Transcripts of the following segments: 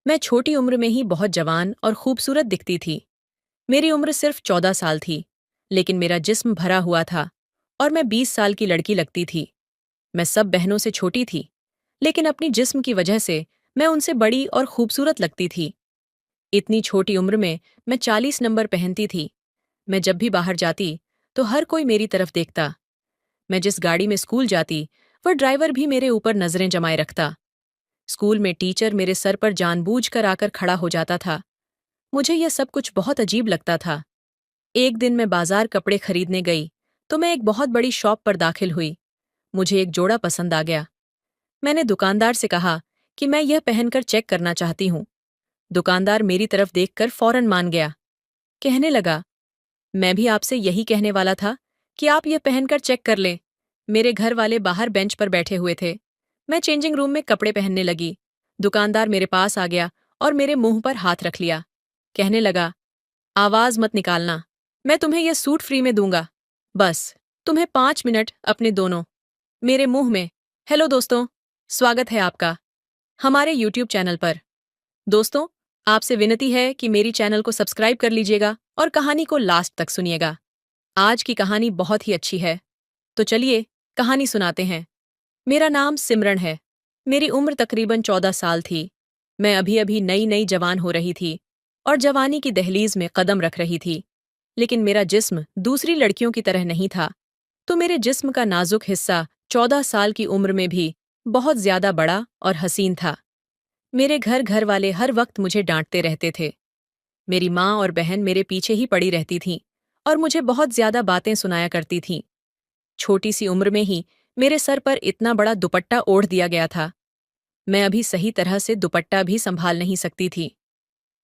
मैं छोटी उम्र में ही बहुत जवान और खूबसूरत दिखती थी। मेरी उम्र सिर्फ 14 साल थी, लेकिन मेरा जिस्म भरा हुआ था और मैं 20 साल की लड़की लगती थी। मैं सब बहनों से छोटी थी, लेकिन अपनी जिस्म की वजह से मैं उनसे बड़ी और खूबसूरत लगती थी। इतनी छोटी उम्र में मैं 40 नंबर पहनती थी। मैं जब भी बाहर जाती, तो हर कोई मेरी तरफ देखता। मैं जिस गाड़ी में स्कूल जाती, वह ड्राइवर भी मेरे ऊपर नजरें जमाए रखता। स्कूल में टीचर मेरे सर पर जानबूझकर आकर खड़ा हो जाता था। मुझे यह सब कुछ बहुत अजीब लगता था। एक दिन मैं बाजार कपड़े खरीदने गई, तो मैं एक बहुत बड़ी शॉप पर दाखिल हुई। मुझे एक जोड़ा पसंद आ गया। मैंने दुकानदार से कहा कि मैं यह पहनकर चेक करना चाहती हूँ। दुकानदार मेरी तरफ देखकर फौरन मान गया। कहने लगा, मैं भी आपसे यही कहने वाला था कि आप यह पहनकर चेक कर लें। मेरे घर वाले बाहर बेंच पर बैठे हुए थे। मैं चेंजिंग रूम में कपड़े पहनने लगी। दुकानदार मेरे पास आ गया और मेरे मुंह पर हाथ रख लिया। कहने लगा, आवाज मत निकालना। मैं तुम्हें यह सूट फ्री में दूंगा। बस, तुम्हें 5 मिनट अपने दोनों मेरे मुंह में। हेलो दोस्तों, स्वागत है आपका हमारे यूट्यूब चैनल पर। दोस्तों, आपसे विनती है कि मेरी चैनल को सब्सक्राइब कर लीजिएगा और कहानी को लास्ट तक सुनिएगा। आज की कहानी बहुत ही अच्छी है, तो चलिए कहानी सुनाते हैं। मेरा नाम सिमरन है। मेरी उम्र तकरीबन 14 साल थी। मैं अभी अभी नई नई जवान हो रही थी और जवानी की दहलीज में कदम रख रही थी। लेकिन मेरा जिस्म दूसरी लड़कियों की तरह नहीं था, तो मेरे जिस्म का नाजुक हिस्सा 14 साल की उम्र में भी बहुत ज्यादा बड़ा और हसीन था। मेरे घर वाले हर वक्त मुझे डांटते रहते थे। मेरी माँ और बहन मेरे पीछे ही पड़ी रहती थीं और मुझे बहुत ज्यादा बातें सुनाया करती थीं। छोटी सी उम्र में ही मेरे सर पर इतना बड़ा दुपट्टा ओढ़ दिया गया था। मैं अभी सही तरह से दुपट्टा भी संभाल नहीं सकती थी।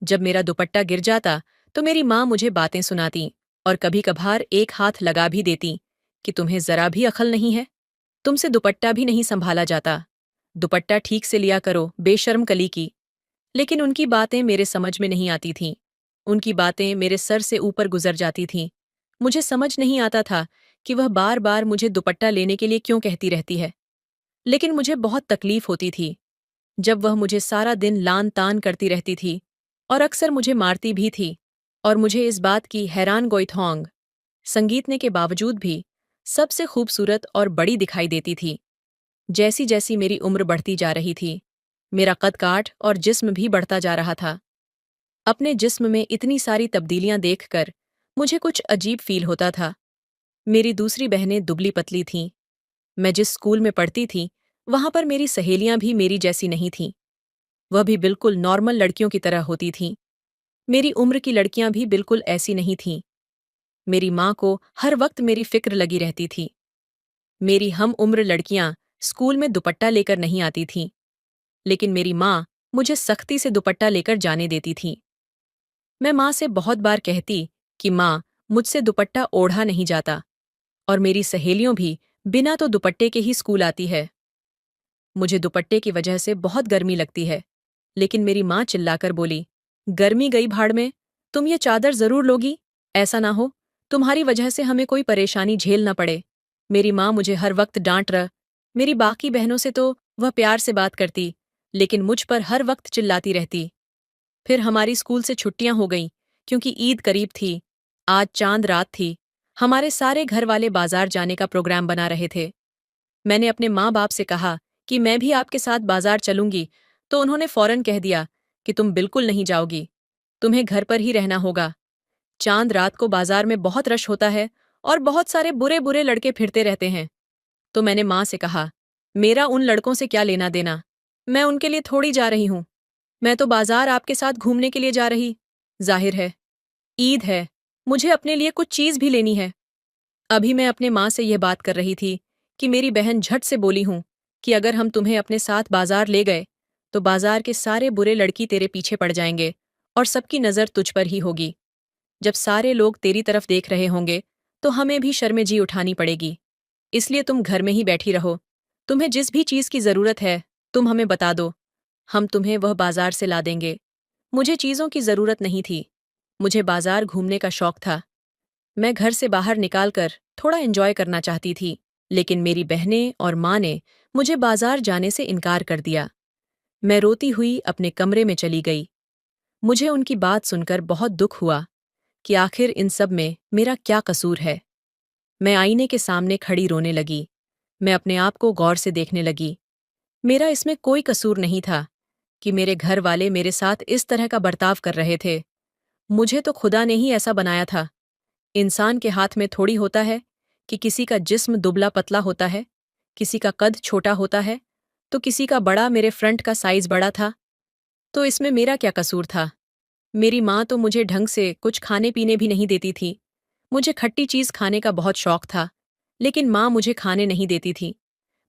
जब मेरा दुपट्टा गिर जाता, तो मेरी माँ मुझे बातें सुनाती और कभी कभार एक हाथ लगा भी देती कि तुम्हें जरा भी अकल नहीं है, तुमसे दुपट्टा भी नहीं संभाला जाता। दुपट्टा ठीक से लिया करो, बेशर्म कली की। लेकिन उनकी बातें मेरे समझ में नहीं आती थीं। उनकी बातें मेरे सर से ऊपर गुजर जाती थीं। मुझे समझ नहीं आता था कि वह बार बार मुझे दुपट्टा लेने के लिए क्यों कहती रहती है। लेकिन मुझे बहुत तकलीफ होती थी जब वह मुझे सारा दिन लान तान करती रहती थी और अक्सर मुझे मारती भी थी। और मुझे इस बात की हैरान गोइथोंग संगीतने के बावजूद भी सबसे खूबसूरत और बड़ी दिखाई देती थी। जैसी जैसी मेरी उम्र बढ़ती जा रही थी, मेरा कद काठ और जिस्म भी बढ़ता जा रहा था। अपने जिस्म में इतनी सारी तब्दीलियां देखकर मुझे कुछ अजीब फील होता था। मेरी दूसरी बहनें दुबली पतली थीं। मैं जिस स्कूल में पढ़ती थी, वहां पर मेरी सहेलियां भी मेरी जैसी नहीं थीं। वह भी बिल्कुल नॉर्मल लड़कियों की तरह होती थीं। मेरी उम्र की लड़कियां भी बिल्कुल ऐसी नहीं थीं। मेरी माँ को हर वक्त मेरी फिक्र लगी रहती थी। मेरी हम उम्र लड़कियां स्कूल में दुपट्टा लेकर नहीं आती थीं, लेकिन मेरी माँ मुझे सख्ती से दुपट्टा लेकर जाने देती थी। मैं माँ से बहुत बार कहती कि माँ, मुझसे दुपट्टा ओढ़ा नहीं जाता और मेरी सहेलियों भी बिना तो दुपट्टे के ही स्कूल आती है। मुझे दुपट्टे की वजह से बहुत गर्मी लगती है, लेकिन मेरी माँ चिल्लाकर बोली, गर्मी गई भाड़ में, तुम ये चादर जरूर लोगी। ऐसा ना हो तुम्हारी वजह से हमें कोई परेशानी झेल ना पड़े। मेरी माँ मुझे हर वक्त डांट रहा। मेरी बाकी बहनों से तो वह प्यार से बात करती, लेकिन मुझ पर हर वक्त चिल्लाती रहती। फिर हमारी स्कूल से छुट्टियां हो गईं, क्योंकि ईद करीब थी। आज चांद रात थी। हमारे सारे घर वाले बाजार जाने का प्रोग्राम बना रहे थे। मैंने अपने माँ बाप से कहा कि मैं भी आपके साथ बाजार चलूंगी, तो उन्होंने फौरन कह दिया कि तुम बिल्कुल नहीं जाओगी, तुम्हें घर पर ही रहना होगा। चांद रात को बाजार में बहुत रश होता है और बहुत सारे बुरे बुरे लड़के फिरते रहते हैं। तो मैंने माँ से कहा, मेरा उन लड़कों से क्या लेना देना, मैं उनके लिए थोड़ी जा रही हूँ। मैं तो बाजार आपके साथ घूमने के लिए जा रही। जाहिर है, ईद है, मुझे अपने लिए कुछ चीज भी लेनी है। अभी मैं अपने माँ से यह बात कर रही थी कि मेरी बहन झट से बोली हूं कि अगर हम तुम्हें अपने साथ बाजार ले गए, तो बाजार के सारे बुरे लड़की तेरे पीछे पड़ जाएंगे और सबकी नजर तुझ पर ही होगी। जब सारे लोग तेरी तरफ देख रहे होंगे, तो हमें भी शर्मेजी उठानी पड़ेगी। इसलिए तुम घर में ही बैठी रहो। तुम्हें जिस भी चीज की जरूरत है, तुम हमें बता दो, हम तुम्हें वह बाजार से ला देंगे। मुझे चीजों की जरूरत नहीं थी, मुझे बाजार घूमने का शौक था। मैं घर से बाहर निकालकर थोड़ा एंजॉय करना चाहती थी, लेकिन मेरी बहनें और माँ ने मुझे बाजार जाने से इनकार कर दिया। मैं रोती हुई अपने कमरे में चली गई। मुझे उनकी बात सुनकर बहुत दुख हुआ कि आखिर इन सब में मेरा क्या कसूर है। मैं आईने के सामने खड़ी रोने लगी। मैं अपने आप को गौर से देखने लगी। मेरा इसमें कोई कसूर नहीं था कि मेरे घर वाले मेरे साथ इस तरह का बर्ताव कर रहे थे। मुझे तो खुदा ने ही ऐसा बनाया था। इंसान के हाथ में थोड़ी होता है कि किसी का जिस्म दुबला पतला होता है, किसी का कद छोटा होता है, तो किसी का बड़ा। मेरे फ्रंट का साइज बड़ा था, तो इसमें मेरा क्या कसूर था। मेरी माँ तो मुझे ढंग से कुछ खाने पीने भी नहीं देती थी। मुझे खट्टी चीज़ खाने का बहुत शौक था, लेकिन माँ मुझे खाने नहीं देती थी।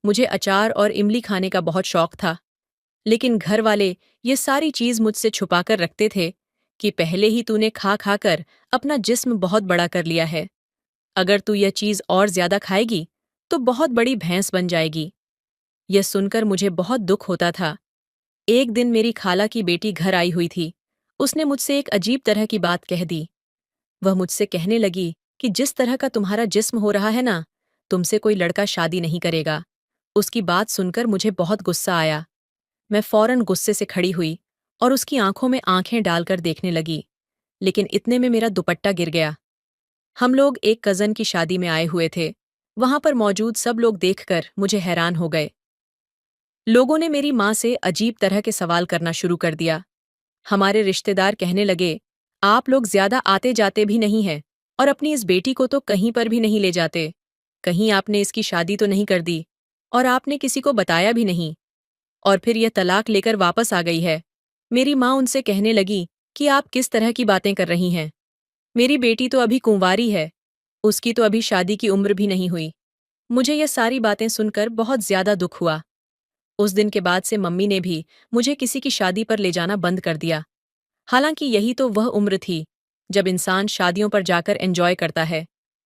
मुझे अचार और इमली खाने का बहुत शौक था, लेकिन घर वाले ये सारी चीज़ मुझसे छुपाकर रखते थे कि पहले ही तूने खा खाकर अपना जिस्म बहुत बड़ा कर लिया है। अगर तू यह चीज़ और ज्यादा खाएगी तो बहुत बड़ी भैंस बन जाएगी। यह सुनकर मुझे बहुत दुख होता था। एक दिन मेरी खाला की बेटी घर आई हुई थी। उसने मुझसे एक अजीब तरह की बात कह दी। वह मुझसे कहने लगी कि जिस तरह का तुम्हारा जिस्म हो रहा है ना, तुमसे कोई लड़का शादी नहीं करेगा। उसकी बात सुनकर मुझे बहुत गुस्सा आया। मैं फौरन गुस्से से खड़ी हुई और उसकी आंखों में आंखें डालकर देखने लगी, लेकिन इतने में मेरा दुपट्टा गिर गया। हम लोग एक कज़न की शादी में आए हुए थे। वहां पर मौजूद सब लोग देखकर मुझे हैरान हो गए। लोगों ने मेरी माँ से अजीब तरह के सवाल करना शुरू कर दिया। हमारे रिश्तेदार कहने लगे, आप लोग ज्यादा आते जाते भी नहीं हैं और अपनी इस बेटी को तो कहीं पर भी नहीं ले जाते। कहीं आपने इसकी शादी तो नहीं कर दी और आपने किसी को बताया भी नहीं, और फिर यह तलाक लेकर वापस आ गई है। मेरी माँ उनसे कहने लगी कि आप किस तरह की बातें कर रही हैं। मेरी बेटी तो अभी कुंवारी है, उसकी तो अभी शादी की उम्र भी नहीं हुई। मुझे यह सारी बातें सुनकर बहुत ज्यादा दुख हुआ। उस दिन के बाद से मम्मी ने भी मुझे किसी की शादी पर ले जाना बंद कर दिया। हालांकि यही तो वह उम्र थी जब इंसान शादियों पर जाकर एंजॉय करता है,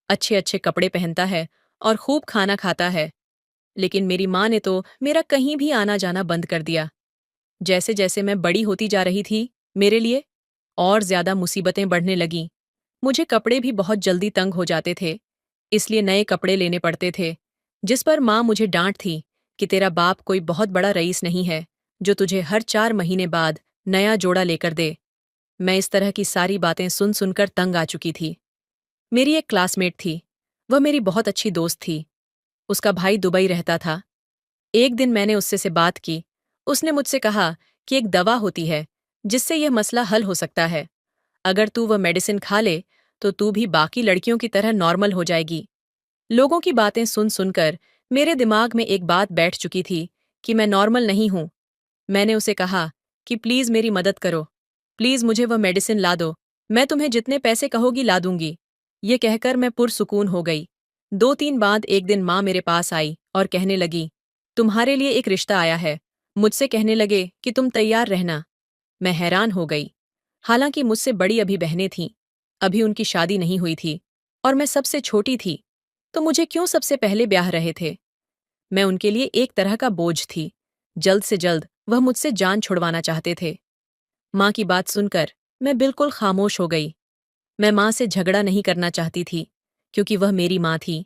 अच्छे अच्छे कपड़े पहनता है और खूब खाना खाता है। लेकिन मेरी माँ ने तो मेरा कहीं भी आना जाना बंद कर दिया। जैसे जैसे मैं बड़ी होती जा रही थी, मेरे लिए और ज्यादा मुसीबतें बढ़ने लगीं। मुझे कपड़े भी बहुत जल्दी तंग हो जाते थे, इसलिए नए कपड़े लेने पड़ते थे, जिस पर माँ मुझे डांटती कि तेरा बाप कोई बहुत बड़ा रईस नहीं है जो तुझे हर 4 महीने बाद नया जोड़ा लेकर दे। मैं इस तरह की सारी बातें सुन सुनकर तंग आ चुकी थी। मेरी एक क्लासमेट थी। वह मेरी बहुत अच्छी दोस्त थी। उसका भाई दुबई रहता था। एक दिन मैंने उससे से बात की। उसने मुझसे कहा कि एक दवा होती है जिससे यह मसला हल हो सकता है। अगर तू वह मेडिसिन खा ले तो तू भी बाकी लड़कियों की तरह नॉर्मल हो जाएगी। लोगों की बातें सुन सुनकर मेरे दिमाग में एक बात बैठ चुकी थी कि मैं नॉर्मल नहीं हूं। मैंने उसे कहा कि प्लीज मेरी मदद करो, प्लीज मुझे वह मेडिसिन ला दो, मैं तुम्हें जितने पैसे कहोगी ला दूंगी। ये कहकर मैं पुरसुकून हो गई। 2 3 बाद एक दिन माँ मेरे पास आई और कहने लगी, तुम्हारे लिए एक रिश्ता आया है। मुझसे कहने लगे कि तुम तैयार रहना। मैं हैरान हो गई। हालांकि मुझसे बड़ी अभी बहनें थीं, अभी उनकी शादी नहीं हुई थी और मैं सबसे छोटी थी, तो मुझे क्यों सबसे पहले ब्याह रहे थे। मैं उनके लिए एक तरह का बोझ थी। जल्द से जल्द वह मुझसे जान छुड़वाना चाहते थे। माँ की बात सुनकर मैं बिल्कुल खामोश हो गई। मैं माँ से झगड़ा नहीं करना चाहती थी, क्योंकि वह मेरी माँ थी,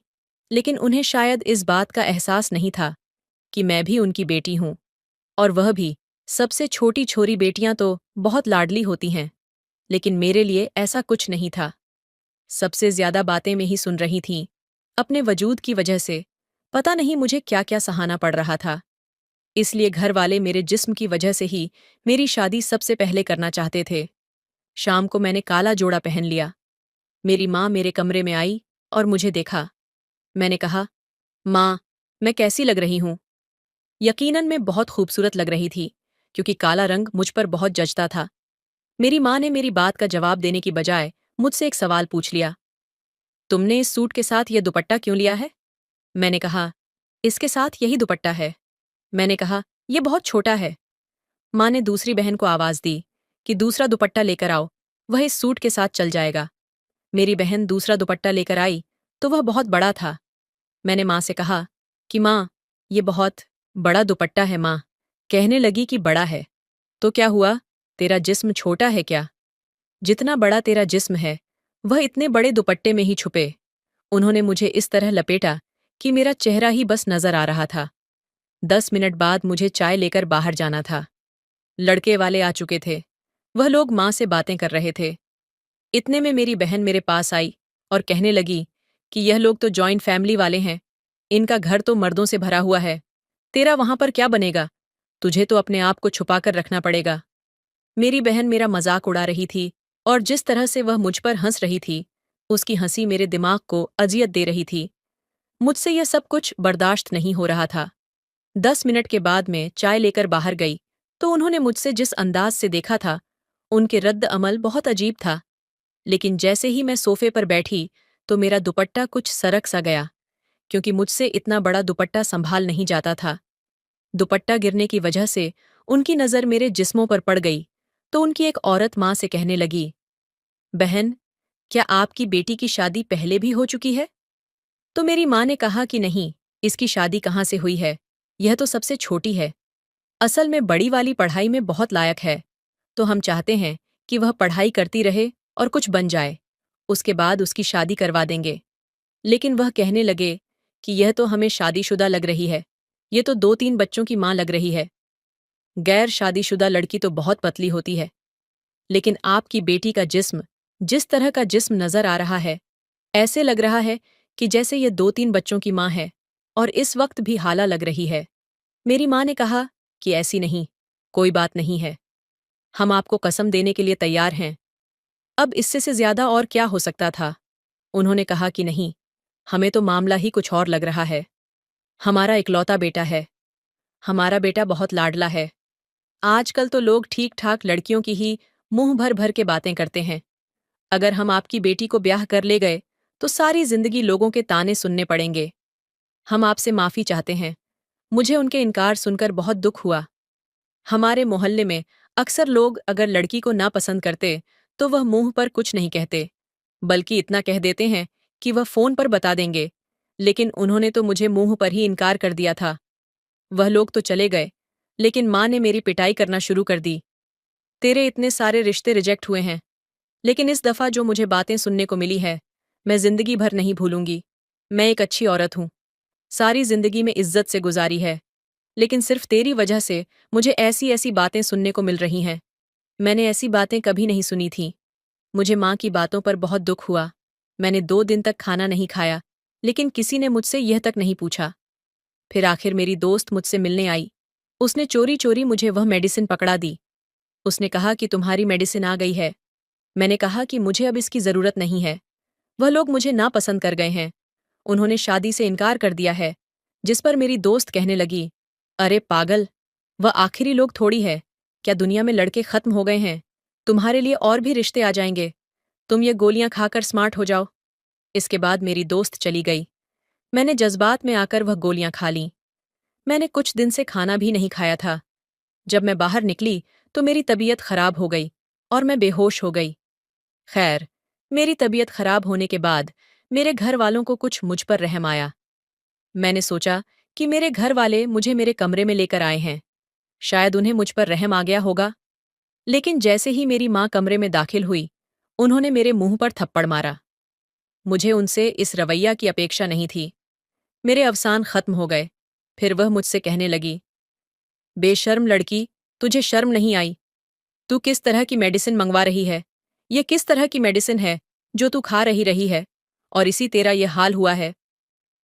लेकिन उन्हें शायद इस बात का एहसास नहीं था कि मैं भी उनकी बेटी हूँ, और वह भी सबसे छोटी छोरी। बेटियां तो बहुत लाडली होती हैं, लेकिन मेरे लिए ऐसा कुछ नहीं था। सबसे ज्यादा बातें में ही सुन रही थीं। अपने वजूद की वजह से पता नहीं मुझे क्या क्या सहाना पड़ रहा था। इसलिए घर वाले मेरे जिस्म की वजह से ही मेरी शादी सबसे पहले करना चाहते थे। शाम को मैंने काला जोड़ा पहन लिया। मेरी माँ मेरे कमरे में आई और मुझे देखा। मैंने कहा, माँ, मैं कैसी लग रही हूँ? यकीनन मैं बहुत खूबसूरत लग रही थी, क्योंकि काला रंग मुझ पर बहुत जचता था। मेरी माँ ने मेरी बात का जवाब देने की बजाय मुझसे एक सवाल पूछ लिया, तुमने इस सूट के साथ यह दुपट्टा क्यों लिया है? मैंने कहा, इसके साथ यही दुपट्टा है। मैंने कहा, यह बहुत छोटा है। माँ ने दूसरी बहन को आवाज दी कि दूसरा दुपट्टा लेकर आओ, वह इस सूट के साथ चल जाएगा। मेरी बहन दूसरा दुपट्टा लेकर आई तो वह बहुत बड़ा था। मैंने माँ से कहा कि माँ, ये बहुत बड़ा दुपट्टा है। माँ कहने लगी कि बड़ा है तो क्या हुआ, तेरा जिस्म छोटा है क्या? जितना बड़ा तेरा जिस्म है वह इतने बड़े दुपट्टे में ही छुपे। उन्होंने मुझे इस तरह लपेटा कि मेरा चेहरा ही बस नजर आ रहा था। 10 मिनट बाद मुझे चाय लेकर बाहर जाना था। लड़के वाले आ चुके थे। वह लोग माँ से बातें कर रहे थे। इतने में मेरी बहन मेरे पास आई और कहने लगी कि यह लोग तो जॉइंट फैमिली वाले हैं। इनका घर तो मर्दों से भरा हुआ है। तेरा वहां पर क्या बनेगा? तुझे तो अपने आप को छुपा कर रखना पड़ेगा। मेरी बहन मेरा मजाक उड़ा रही थी और जिस तरह से वह मुझ पर हंस रही थी, उसकी हंसी मेरे दिमाग को अजियत दे रही थी। मुझसे यह सब कुछ बर्दाश्त नहीं हो रहा था। 10 मिनट के बाद मैं चाय लेकर बाहर गई तो उन्होंने मुझसे जिस अंदाज से देखा था, उनके रद्द अमल बहुत अजीब था। लेकिन जैसे ही मैं सोफे पर बैठी तो मेरा दुपट्टा कुछ सरक सा गया, क्योंकि मुझसे इतना बड़ा दुपट्टा संभाल नहीं जाता था। दुपट्टा गिरने की वजह से उनकी नज़र मेरे जिस्मों पर पड़ गई तो उनकी एक औरत माँ से कहने लगी, बहन, क्या आपकी बेटी की शादी पहले भी हो चुकी है? तो मेरी माँ ने कहा कि नहीं, इसकी शादी कहाँ से हुई है, यह तो सबसे छोटी है। असल में बड़ी वाली पढ़ाई में बहुत लायक है, तो हम चाहते हैं कि वह पढ़ाई करती रहे और कुछ बन जाए, उसके बाद उसकी शादी करवा देंगे। लेकिन वह कहने लगे कि यह तो हमें शादीशुदा लग रही है, ये तो 2-3 बच्चों की माँ लग रही है। गैर शादीशुदा लड़की तो बहुत पतली होती है, लेकिन आपकी बेटी का जिस्म, जिस तरह का जिस्म नजर आ रहा है, ऐसे लग रहा है कि जैसे ये 2-3 बच्चों की माँ है और इस वक्त भी हाला लग रही है। मेरी माँ ने कहा कि ऐसी नहीं, कोई बात नहीं है, हम आपको कसम देने के लिए तैयार हैं। अब इससे से ज्यादा और क्या हो सकता था? उन्होंने कहा कि नहीं, हमें तो मामला ही कुछ और लग रहा है। हमारा इकलौता बेटा है, हमारा बेटा बहुत लाडला है। आजकल तो लोग ठीक ठाक लड़कियों की ही मुंह भर भर के बातें करते हैं। अगर हम आपकी बेटी को ब्याह कर ले गए तो सारी जिंदगी लोगों के ताने सुनने पड़ेंगे। हम आपसे माफी चाहते हैं। मुझे उनके इनकार सुनकर बहुत दुख हुआ। हमारे मोहल्ले में अक्सर लोग अगर लड़की को ना पसंद करते तो वह मुंह पर कुछ नहीं कहते, बल्कि इतना कह देते हैं कि वह फोन पर बता देंगे। लेकिन उन्होंने तो मुझे मुंह पर ही इनकार कर दिया था। वह लोग तो चले गए, लेकिन माँ ने मेरी पिटाई करना शुरू कर दी। तेरे इतने सारे रिश्ते रिजेक्ट हुए हैं, लेकिन इस दफा जो मुझे बातें सुनने को मिली है, मैं जिंदगी भर नहीं भूलूंगी। मैं एक अच्छी औरत हूँ, सारी जिंदगी में इज्जत से गुजारी है, लेकिन सिर्फ तेरी वजह से मुझे ऐसी ऐसी बातें सुनने को मिल रही हैं। मैंने ऐसी बातें कभी नहीं सुनी थी। मुझे माँ की बातों पर बहुत दुख हुआ। मैंने 2 दिन तक खाना नहीं खाया, लेकिन किसी ने मुझसे यह तक नहीं पूछा। फिर आखिर मेरी दोस्त मुझसे मिलने आई। उसने चोरी चोरी मुझे वह मेडिसिन पकड़ा दी। उसने कहा कि तुम्हारी मेडिसिन आ गई है। मैंने कहा कि मुझे अब इसकी जरूरत नहीं है। वह लोग मुझे नापसंद कर गए हैं। उन्होंने शादी से इनकार कर दिया है। जिस पर मेरी दोस्त कहने लगी, अरे पागल, वह आखिरी लोग थोड़ी है। क्या दुनिया में लड़के खत्म हो गए हैं? तुम्हारे लिए और भी रिश्ते आ जाएंगे। तुम ये गोलियां खाकर स्मार्ट हो जाओ। इसके बाद मेरी दोस्त चली गई। मैंने जज्बात में आकर वह गोलियां खा लीं। मैंने कुछ दिन से खाना भी नहीं खाया था। जब मैं बाहर निकली तो मेरी तबीयत खराब हो गई और मैं बेहोश हो गई। खैर, मेरी तबीयत खराब होने के बाद मेरे घर वालों को कुछ मुझ पर रहम आया। मैंने सोचा कि मेरे घर वाले मुझे मेरे कमरे में लेकर आए हैं, शायद उन्हें मुझ पर रहम आ गया होगा। लेकिन जैसे ही मेरी माँ कमरे में दाखिल हुई, उन्होंने मेरे मुंह पर थप्पड़ मारा। मुझे उनसे इस रवैया की अपेक्षा नहीं थी। मेरे अवसान खत्म हो गए। फिर वह मुझसे कहने लगी, बेशर्म लड़की, तुझे शर्म नहीं आई? तू किस तरह की मेडिसिन मंगवा रही है? ये किस तरह की मेडिसिन है जो तू खा रही है, और इसी तेरा ये हाल हुआ है?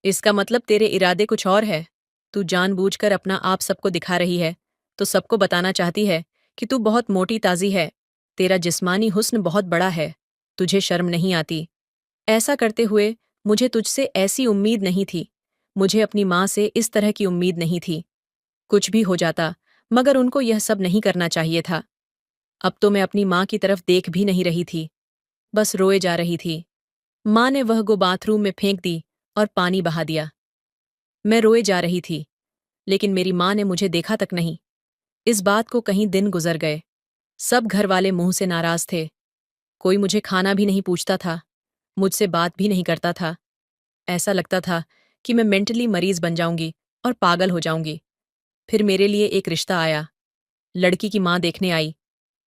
इसका मतलब तेरे इरादे कुछ और है। तू जानबूझकर अपना आप सबको दिखा रही है, तो सबको बताना चाहती है कि तू बहुत मोटी ताजी है। तेरा जिस्मानी हुस्न बहुत बड़ा है। तुझे शर्म नहीं आती? ऐसा करते हुए मुझे तुझसे ऐसी उम्मीद नहीं थी। मुझे अपनी माँ से इस तरह की उम्मीद नहीं थी। कुछ भी हो जाता, मगर उनको यह सब नहीं करना चाहिए था। अब तो मैं अपनी माँ की तरफ देख भी नहीं रही थी, बस रोए जा रही थी। माँ ने वह गो बाथरूम में फेंक दी और पानी बहा दिया। मैं रोए जा रही थी, लेकिन मेरी माँ ने मुझे देखा तक नहीं। इस बात को कहीं दिन गुजर गए। सब घर वाले मुंह से नाराज थे। कोई मुझे खाना भी नहीं पूछता था, मुझसे बात भी नहीं करता था। ऐसा लगता था कि मैं मेंटली मरीज बन जाऊंगी और पागल हो जाऊंगी। फिर मेरे लिए एक रिश्ता आया। लड़की की माँ देखने आई,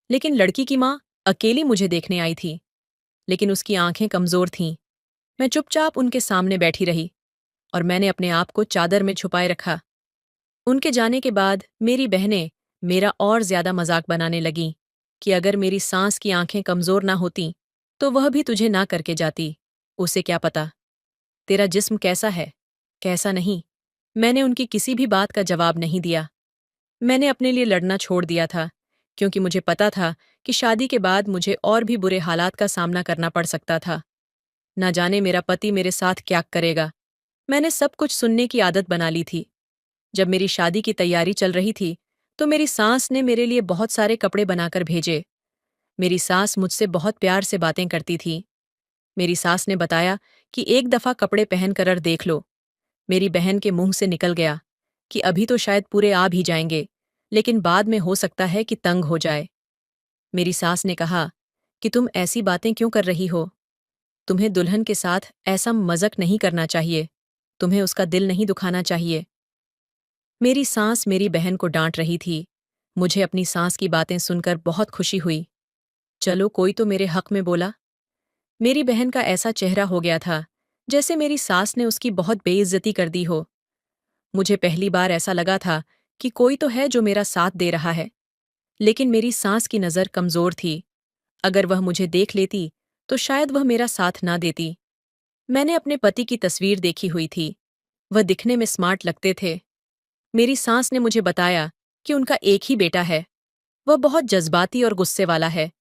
लेकिन लड़की की माँ अकेली मुझे देखने आई थी। लेकिन उसकी आंखें कमजोर थीं। मैं चुपचाप उनके सामने बैठी रही और मैंने अपने आप को चादर में छुपाए रखा। उनके जाने के बाद मेरी बहनें मेरा और ज्यादा मजाक बनाने लगीं कि अगर मेरी सांस की आंखें कमजोर ना होतीं तो वह भी तुझे ना करके जाती। उसे क्या पता तेरा जिस्म कैसा है, कैसा नहीं। मैंने उनकी किसी भी बात का जवाब नहीं दिया। मैंने अपने लिए लड़ना छोड़ दिया था, क्योंकि मुझे पता था कि शादी के बाद मुझे और भी बुरे हालात का सामना करना पड़ सकता था। ना जाने मेरा पति मेरे साथ क्या करेगा। मैंने सब कुछ सुनने की आदत बना ली थी। जब मेरी शादी की तैयारी चल रही थी, तो मेरी सास ने मेरे लिए बहुत सारे कपड़े बनाकर भेजे। मेरी सास मुझसे बहुत प्यार से बातें करती थी। मेरी सास ने बताया कि एक दफा कपड़े पहन कर देख लो। मेरी बहन के मुंह से निकल गया कि अभी तो शायद पूरे आ भी जाएंगे, लेकिन बाद में हो सकता है कि तंग हो जाए। मेरी सास ने कहा कि तुम ऐसी बातें क्यों कर रही हो? तुम्हें दुल्हन के साथ ऐसा मज़ाक नहीं करना चाहिए। तुम्हें उसका दिल नहीं दुखाना चाहिए। मेरी सास मेरी बहन को डांट रही थी। मुझे अपनी सास की बातें सुनकर बहुत खुशी हुई। चलो, कोई तो मेरे हक में बोला। मेरी बहन का ऐसा चेहरा हो गया था जैसे मेरी सास ने उसकी बहुत बेइज्जती कर दी हो। मुझे पहली बार ऐसा लगा था कि कोई तो है जो मेरा साथ दे रहा है। लेकिन मेरी सास की नज़र कमज़ोर थी। अगर वह मुझे देख लेती तो शायद वह मेरा साथ ना देती। मैंने अपने पति की तस्वीर देखी हुई थी। वह दिखने में स्मार्ट लगते थे। मेरी सास ने मुझे बताया कि उनका एक ही बेटा है। वह बहुत जज्बाती और गुस्से वाला है।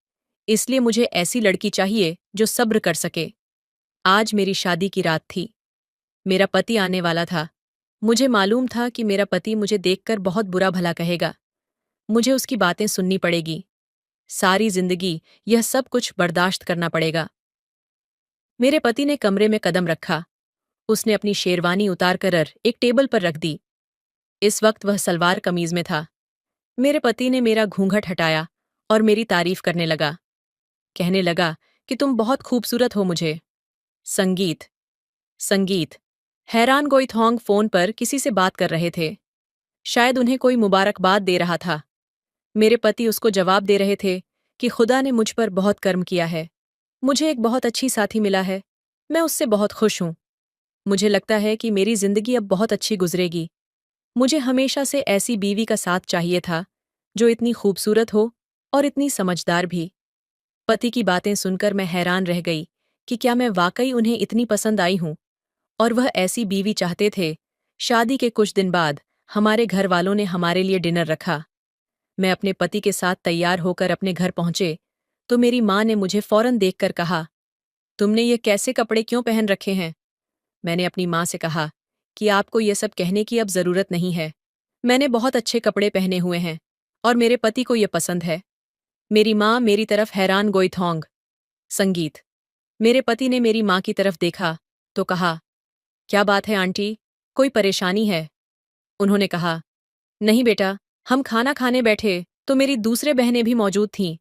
इसलिए मुझे ऐसी लड़की चाहिए जो सब्र कर सके। आज मेरी शादी की रात थी। मेरा पति आने वाला था। मुझे मालूम था कि मेरा पति मुझे देखकर बहुत बुरा भला कहेगा। मुझे उसकी बातें सुननी पड़ेगी। सारी जिंदगी यह सब कुछ बर्दाश्त करना पड़ेगा। मेरे पति ने कमरे में कदम रखा। उसने अपनी शेरवानी उतार कर एक टेबल पर रख दी। इस वक्त वह सलवार कमीज में था। मेरे पति ने मेरा घूंघट हटाया और मेरी तारीफ करने लगा। कहने लगा कि तुम बहुत खूबसूरत हो मुझे। संगीत, संगीत। हैरान गोइथोंग फोन पर किसी से बात कर रहे थे। शायद उन्हें कोई मुबारकबाद दे रहा था। मेरे पति उसको जवाब दे रहे थे कि खुदा ने मुझ पर बहुत कर्म किया है। मुझे एक बहुत अच्छी साथी मिला है। मैं उससे बहुत खुश हूँ। मुझे लगता है कि मेरी जिंदगी अब बहुत अच्छी गुजरेगी। मुझे हमेशा से ऐसी बीवी का साथ चाहिए था जो इतनी खूबसूरत हो और इतनी समझदार भी। पति की बातें सुनकर मैं हैरान रह गई कि क्या मैं वाकई उन्हें इतनी पसंद आई हूं, और वह ऐसी बीवी चाहते थे। शादी के कुछ दिन बाद हमारे घर वालों ने हमारे लिए डिनर रखा। मैं अपने पति के साथ तैयार होकर अपने घर पहुंचे तो मेरी माँ ने मुझे फौरन देखकर कहा, तुमने ये कैसे कपड़े क्यों पहन रखे हैं? मैंने अपनी माँ से कहा कि आपको ये सब कहने की अब जरूरत नहीं है। मैंने बहुत अच्छे कपड़े पहने हुए हैं और मेरे पति को ये पसंद है। मेरी माँ मेरी तरफ हैरान गोइथोंग। संगीत। मेरे पति ने मेरी माँ की तरफ देखा तो कहा, क्या बात है आंटी, कोई परेशानी है? उन्होंने कहा, नहीं बेटा, हम खाना खाने बैठे तो मेरी दूसरे बहनें भी मौजूद थीं।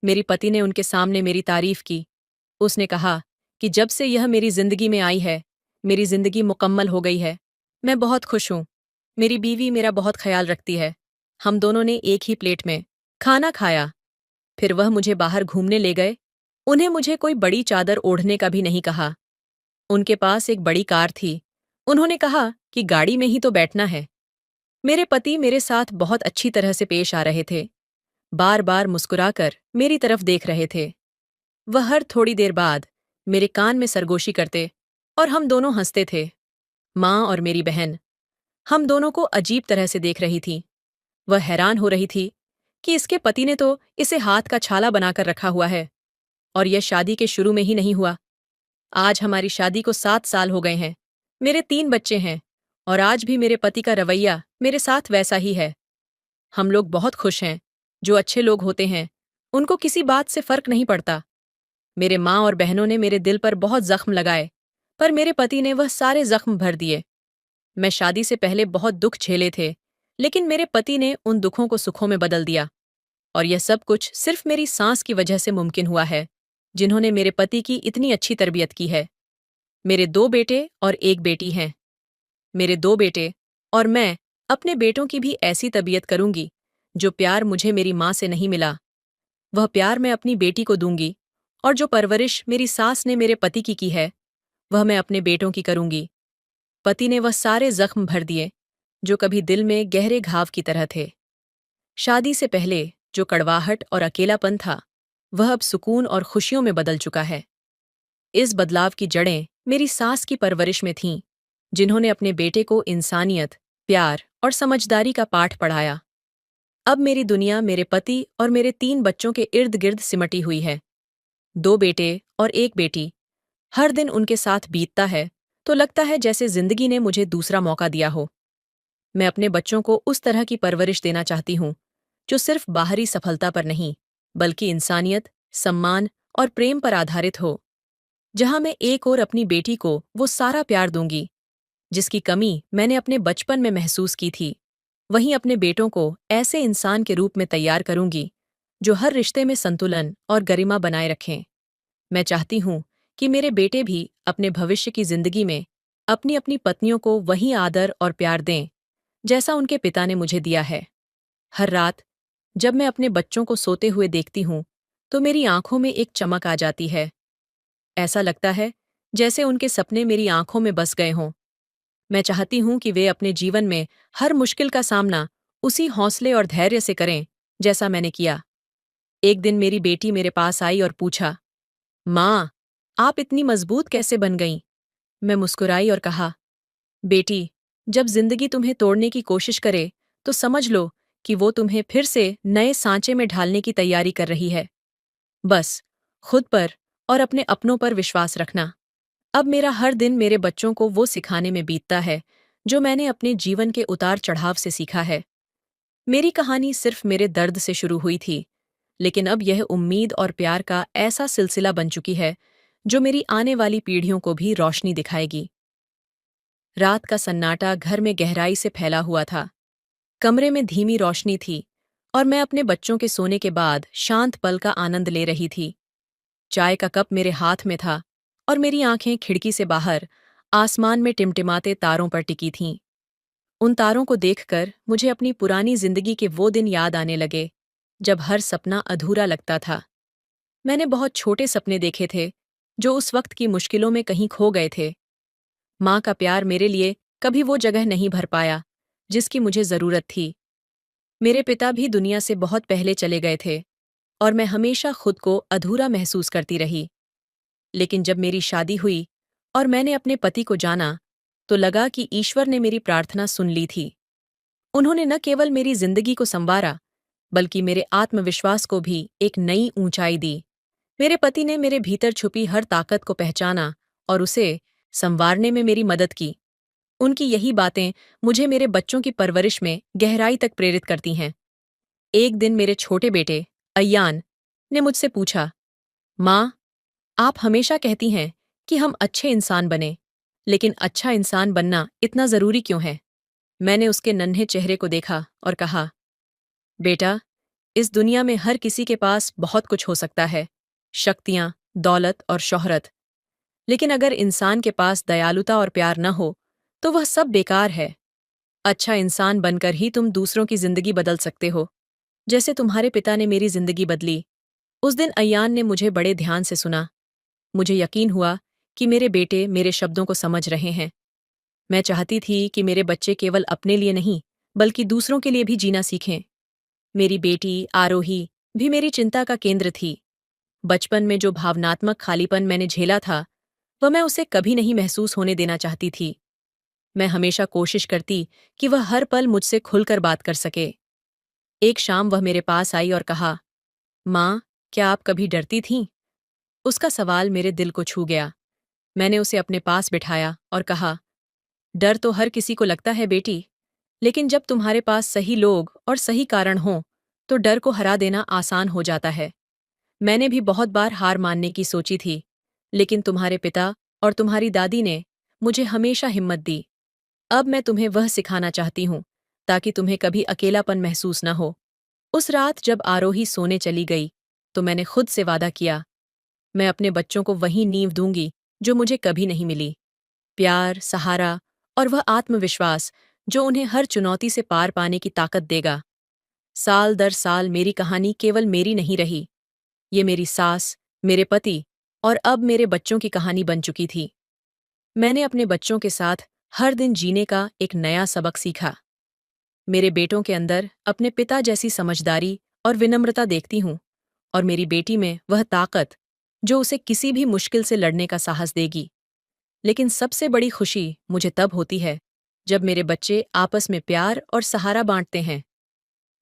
मेरी पति ने उनके सामने मेरी तारीफ की। उसने कहा कि जब से यह मेरी जिंदगी में आई है, मेरी जिंदगी मुकम्मल हो गई है। मैं बहुत खुश हूँ। मेरी बीवी मेरा बहुत ख्याल रखती है। हम दोनों ने एक ही प्लेट में खाना खाया। फिर वह मुझे बाहर घूमने ले गए। उन्हें मुझे कोई बड़ी चादर ओढ़ने का भी नहीं कहा। उनके पास एक बड़ी कार थी। उन्होंने कहा कि गाड़ी में ही तो बैठना है। मेरे पति मेरे साथ बहुत अच्छी तरह से पेश आ रहे थे। बार बार मुस्कुराकर मेरी तरफ देख रहे थे। वह हर थोड़ी देर बाद मेरे कान में सरगोशी करते और हम दोनों हंसते थे। माँ और मेरी बहन हम दोनों को अजीब तरह से देख रही थी। वह हैरान हो रही थी कि इसके पति ने तो इसे हाथ का छाला बनाकर रखा हुआ है, और यह शादी के शुरू में ही नहीं हुआ। आज हमारी शादी को 7 साल हो गए हैं। मेरे 3 बच्चे हैं और आज भी मेरे पति का रवैया मेरे साथ वैसा ही है। हम लोग बहुत खुश हैं। जो अच्छे लोग होते हैं उनको किसी बात से फर्क नहीं पड़ता। मेरे माँ और बहनों ने मेरे दिल पर बहुत जख्म लगाए, पर मेरे पति ने वह सारे जख्म भर दिए। मैं शादी से पहले बहुत दुख झेले थे, लेकिन मेरे पति ने उन दुखों को सुखों में बदल दिया। और यह सब कुछ सिर्फ मेरी सास की वजह से मुमकिन हुआ है, जिन्होंने मेरे पति की इतनी अच्छी तरबियत की है। मेरे 2 बेटे और एक बेटी हैं। मेरे 2 बेटे और मैं अपने बेटों की भी ऐसी तबीयत करूंगी जो प्यार मुझे मेरी माँ से नहीं मिला। वह प्यार मैं अपनी बेटी को दूंगी, और जो परवरिश मेरी सास ने मेरे पति की है, वह मैं अपने बेटों की करूंगी। पति ने वह सारे जख्म भर दिए जो कभी दिल में गहरे घाव की तरह थे। शादी से पहले जो कड़वाहट और अकेलापन था, वह अब सुकून और खुशियों में बदल चुका है। इस बदलाव की जड़ें मेरी सास की परवरिश में थीं, जिन्होंने अपने बेटे को इंसानियत, प्यार और समझदारी का पाठ पढ़ाया। अब मेरी दुनिया मेरे पति और मेरे 3 बच्चों के इर्द गिर्द सिमटी हुई है। 2 बेटे और 1 बेटी। हर दिन उनके साथ बीतता है तो लगता है जैसे जिंदगी ने मुझे दूसरा मौका दिया हो। मैं अपने बच्चों को उस तरह की परवरिश देना चाहती हूँ जो सिर्फ बाहरी सफलता पर नहीं, बल्कि इंसानियत, सम्मान और प्रेम पर आधारित हो। जहां मैं एक ओर अपनी बेटी को वो सारा प्यार दूंगी जिसकी कमी मैंने अपने बचपन में महसूस की थी, वहीं अपने बेटों को ऐसे इंसान के रूप में तैयार करूंगी जो हर रिश्ते में संतुलन और गरिमा बनाए रखें। मैं चाहती हूं कि मेरे बेटे भी अपने भविष्य की जिंदगी में अपनी अपनी पत्नियों को वही आदर और प्यार दें जैसा उनके पिता ने मुझे दिया है। हर रात जब मैं अपने बच्चों को सोते हुए देखती हूँ तो मेरी आंखों में एक चमक आ जाती है। ऐसा लगता है जैसे उनके सपने मेरी आंखों में बस गए हों। मैं चाहती हूँ कि वे अपने जीवन में हर मुश्किल का सामना उसी हौसले और धैर्य से करें जैसा मैंने किया। एक दिन मेरी बेटी मेरे पास आई और पूछा, माँ, आप इतनी मजबूत कैसे बन गईं? मैं मुस्कुराई और कहा, बेटी, जब जिंदगी तुम्हें तोड़ने की कोशिश करे तो समझ लो कि वो तुम्हें फिर से नए सांचे में ढालने की तैयारी कर रही है। बस खुद पर और अपने अपनों पर विश्वास रखना। अब मेरा हर दिन मेरे बच्चों को वो सिखाने में बीतता है जो मैंने अपने जीवन के उतार चढ़ाव से सीखा है। मेरी कहानी सिर्फ मेरे दर्द से शुरू हुई थी, लेकिन अब यह उम्मीद और प्यार का ऐसा सिलसिला बन चुकी है जो मेरी आने वाली पीढ़ियों को भी रोशनी दिखाएगी। रात का सन्नाटा घर में गहराई से फैला हुआ था। कमरे में धीमी रोशनी थी और मैं अपने बच्चों के सोने के बाद शांत पल का आनंद ले रही थी। चाय का कप मेरे हाथ में था और मेरी आंखें खिड़की से बाहर आसमान में टिमटिमाते तारों पर टिकी थीं। उन तारों को देखकर मुझे अपनी पुरानी जिंदगी के वो दिन याद आने लगे जब हर सपना अधूरा लगता था। मैंने बहुत छोटे सपने देखे थे जो उस वक्त की मुश्किलों में कहीं खो गए थे। माँ का प्यार मेरे लिए कभी वो जगह नहीं भर पाया जिसकी मुझे जरूरत थी। मेरे पिता भी दुनिया से बहुत पहले चले गए थे और मैं हमेशा खुद को अधूरा महसूस करती रही। लेकिन जब मेरी शादी हुई और मैंने अपने पति को जाना, तो लगा कि ईश्वर ने मेरी प्रार्थना सुन ली थी। उन्होंने न केवल मेरी जिंदगी को संवारा, बल्कि मेरे आत्मविश्वास को भी एक नई ऊंचाई दी। मेरे पति ने मेरे भीतर छुपी हर ताकत को पहचाना और उसे संवारने में मेरी मदद की। उनकी यही बातें मुझे मेरे बच्चों की परवरिश में गहराई तक प्रेरित करती हैं। एक दिन मेरे छोटे बेटे, अय्यान, ने मुझसे पूछा, माँ, आप हमेशा कहती हैं कि हम अच्छे इंसान बने, लेकिन अच्छा इंसान बनना इतना जरूरी क्यों है? मैंने उसके नन्हे चेहरे को देखा और कहा, बेटा, इस दुनिया में हर किसी के पास बहुत कुछ हो सकता है, शक्तियां, दौलत और शोहरत। लेकिन अगर इंसान के पास दयालुता और प्यार न हो, तो वह सब बेकार है। अच्छा इंसान बनकर ही तुम दूसरों की जिंदगी बदल सकते हो, जैसे तुम्हारे पिता ने मेरी जिंदगी बदली। उस दिन अय्यान ने मुझे बड़े ध्यान से सुना। मुझे यकीन हुआ कि मेरे बेटे मेरे शब्दों को समझ रहे हैं। मैं चाहती थी कि मेरे बच्चे केवल अपने लिए नहीं, बल्कि दूसरों के लिए भी जीना सीखें। मेरी बेटी आरोही भी मेरी चिंता का केंद्र थी। बचपन में जो भावनात्मक खालीपन मैंने झेला था, वह मैं उसे कभी नहीं महसूस होने देना चाहती थी। मैं हमेशा कोशिश करती कि वह हर पल मुझसे खुलकर बात कर सके। एक शाम वह मेरे पास आई और कहा, माँ, क्या आप कभी डरती थीं? उसका सवाल मेरे दिल को छू गया। मैंने उसे अपने पास बिठाया और कहा, डर तो हर किसी को लगता है बेटी, लेकिन जब तुम्हारे पास सही लोग और सही कारण हों, तो डर को हरा देना आसान हो जाता है। मैंने भी बहुत बार हार मानने की सोची थी, लेकिन तुम्हारे पिता और तुम्हारी दादी ने मुझे हमेशा हिम्मत दी। अब मैं तुम्हें वह सिखाना चाहती हूँ, ताकि तुम्हें कभी अकेलापन महसूस न हो। उस रात जब आरोही सोने चली गई, तो मैंने खुद से वादा किया, मैं अपने बच्चों को वही नींव दूंगी जो मुझे कभी नहीं मिली। प्यार, सहारा और वह आत्मविश्वास जो उन्हें हर चुनौती से पार पाने की ताकत देगा। साल दर साल मेरी कहानी केवल मेरी नहीं रही, ये मेरी सास, मेरे पति और अब मेरे बच्चों की कहानी बन चुकी थी। मैंने अपने बच्चों के साथ हर दिन जीने का एक नया सबक सीखा। मेरे बेटों के अंदर अपने पिता जैसी समझदारी और विनम्रता देखती हूँ, और मेरी बेटी में वह ताकत जो उसे किसी भी मुश्किल से लड़ने का साहस देगी। लेकिन सबसे बड़ी खुशी मुझे तब होती है जब मेरे बच्चे आपस में प्यार और सहारा बांटते हैं।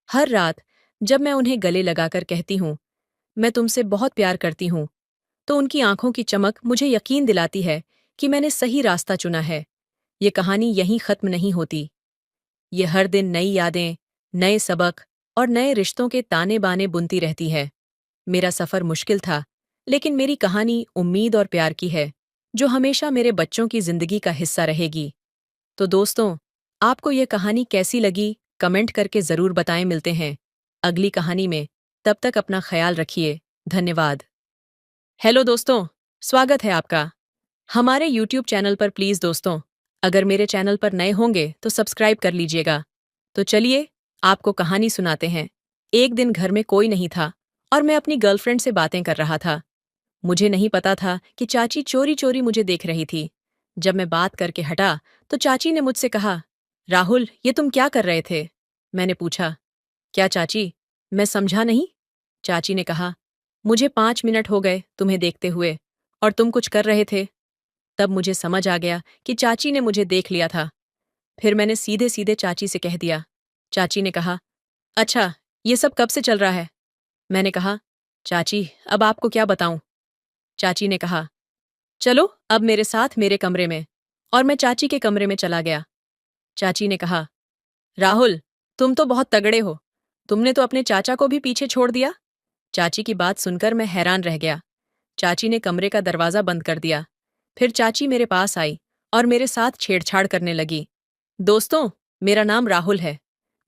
हर रात जब मैं उन्हें गले लगाकर कहती हूँ, मैं तुमसे बहुत प्यार करती हूँ, तो उनकी आंखों की चमक मुझे यकीन दिलाती है कि मैंने सही रास्ता चुना है। ये कहानी यहीं खत्म नहीं होती। ये हर दिन नई यादें, नए सबक और नए रिश्तों के ताने बाने बुनती रहती है। मेरा सफ़र मुश्किल था, लेकिन मेरी कहानी उम्मीद और प्यार की है, जो हमेशा मेरे बच्चों की ज़िंदगी का हिस्सा रहेगी। तो दोस्तों, आपको ये कहानी कैसी लगी, कमेंट करके ज़रूर बताएं। मिलते हैं अगली कहानी में। तब तक अपना ख्याल रखिए। धन्यवाद। हेलो दोस्तों, स्वागत है आपका हमारे यूट्यूब चैनल पर। प्लीज़ दोस्तों, अगर मेरे चैनल पर नए होंगे तो सब्सक्राइब कर लीजिएगा। तो चलिए, आपको कहानी सुनाते हैं। एक दिन घर में कोई नहीं था और मैं अपनी गर्लफ्रेंड से बातें कर रहा था। मुझे नहीं पता था कि चाची चोरी चोरी मुझे देख रही थी। जब मैं बात करके हटा तो चाची ने मुझसे कहा, राहुल, ये तुम क्या कर रहे थे? मैंने पूछा, क्या चाची? मैं समझा नहीं। चाची ने कहा, मुझे 5 मिनट हो गए तुम्हें देखते हुए, और तुम कुछ कर रहे थे। तब मुझे समझ आ गया कि चाची ने मुझे देख लिया था। फिर मैंने सीधे सीधे चाची से कह दिया। चाची ने कहा, अच्छा, ये सब कब से चल रहा है? मैंने कहा, चाची, अब आपको क्या बताऊं? चाची ने कहा, चलो अब मेरे साथ मेरे कमरे में। और मैं चाची के कमरे में चला गया। चाची ने कहा, राहुल, तुम तो बहुत तगड़े हो। तुमने तो अपने चाचा को भी पीछे छोड़ दिया। चाची की बात सुनकर मैं हैरान रह गया। चाची ने कमरे का दरवाज़ा बंद कर दिया। फिर चाची मेरे पास आई और मेरे साथ छेड़छाड़ करने लगी। दोस्तों, मेरा नाम राहुल है।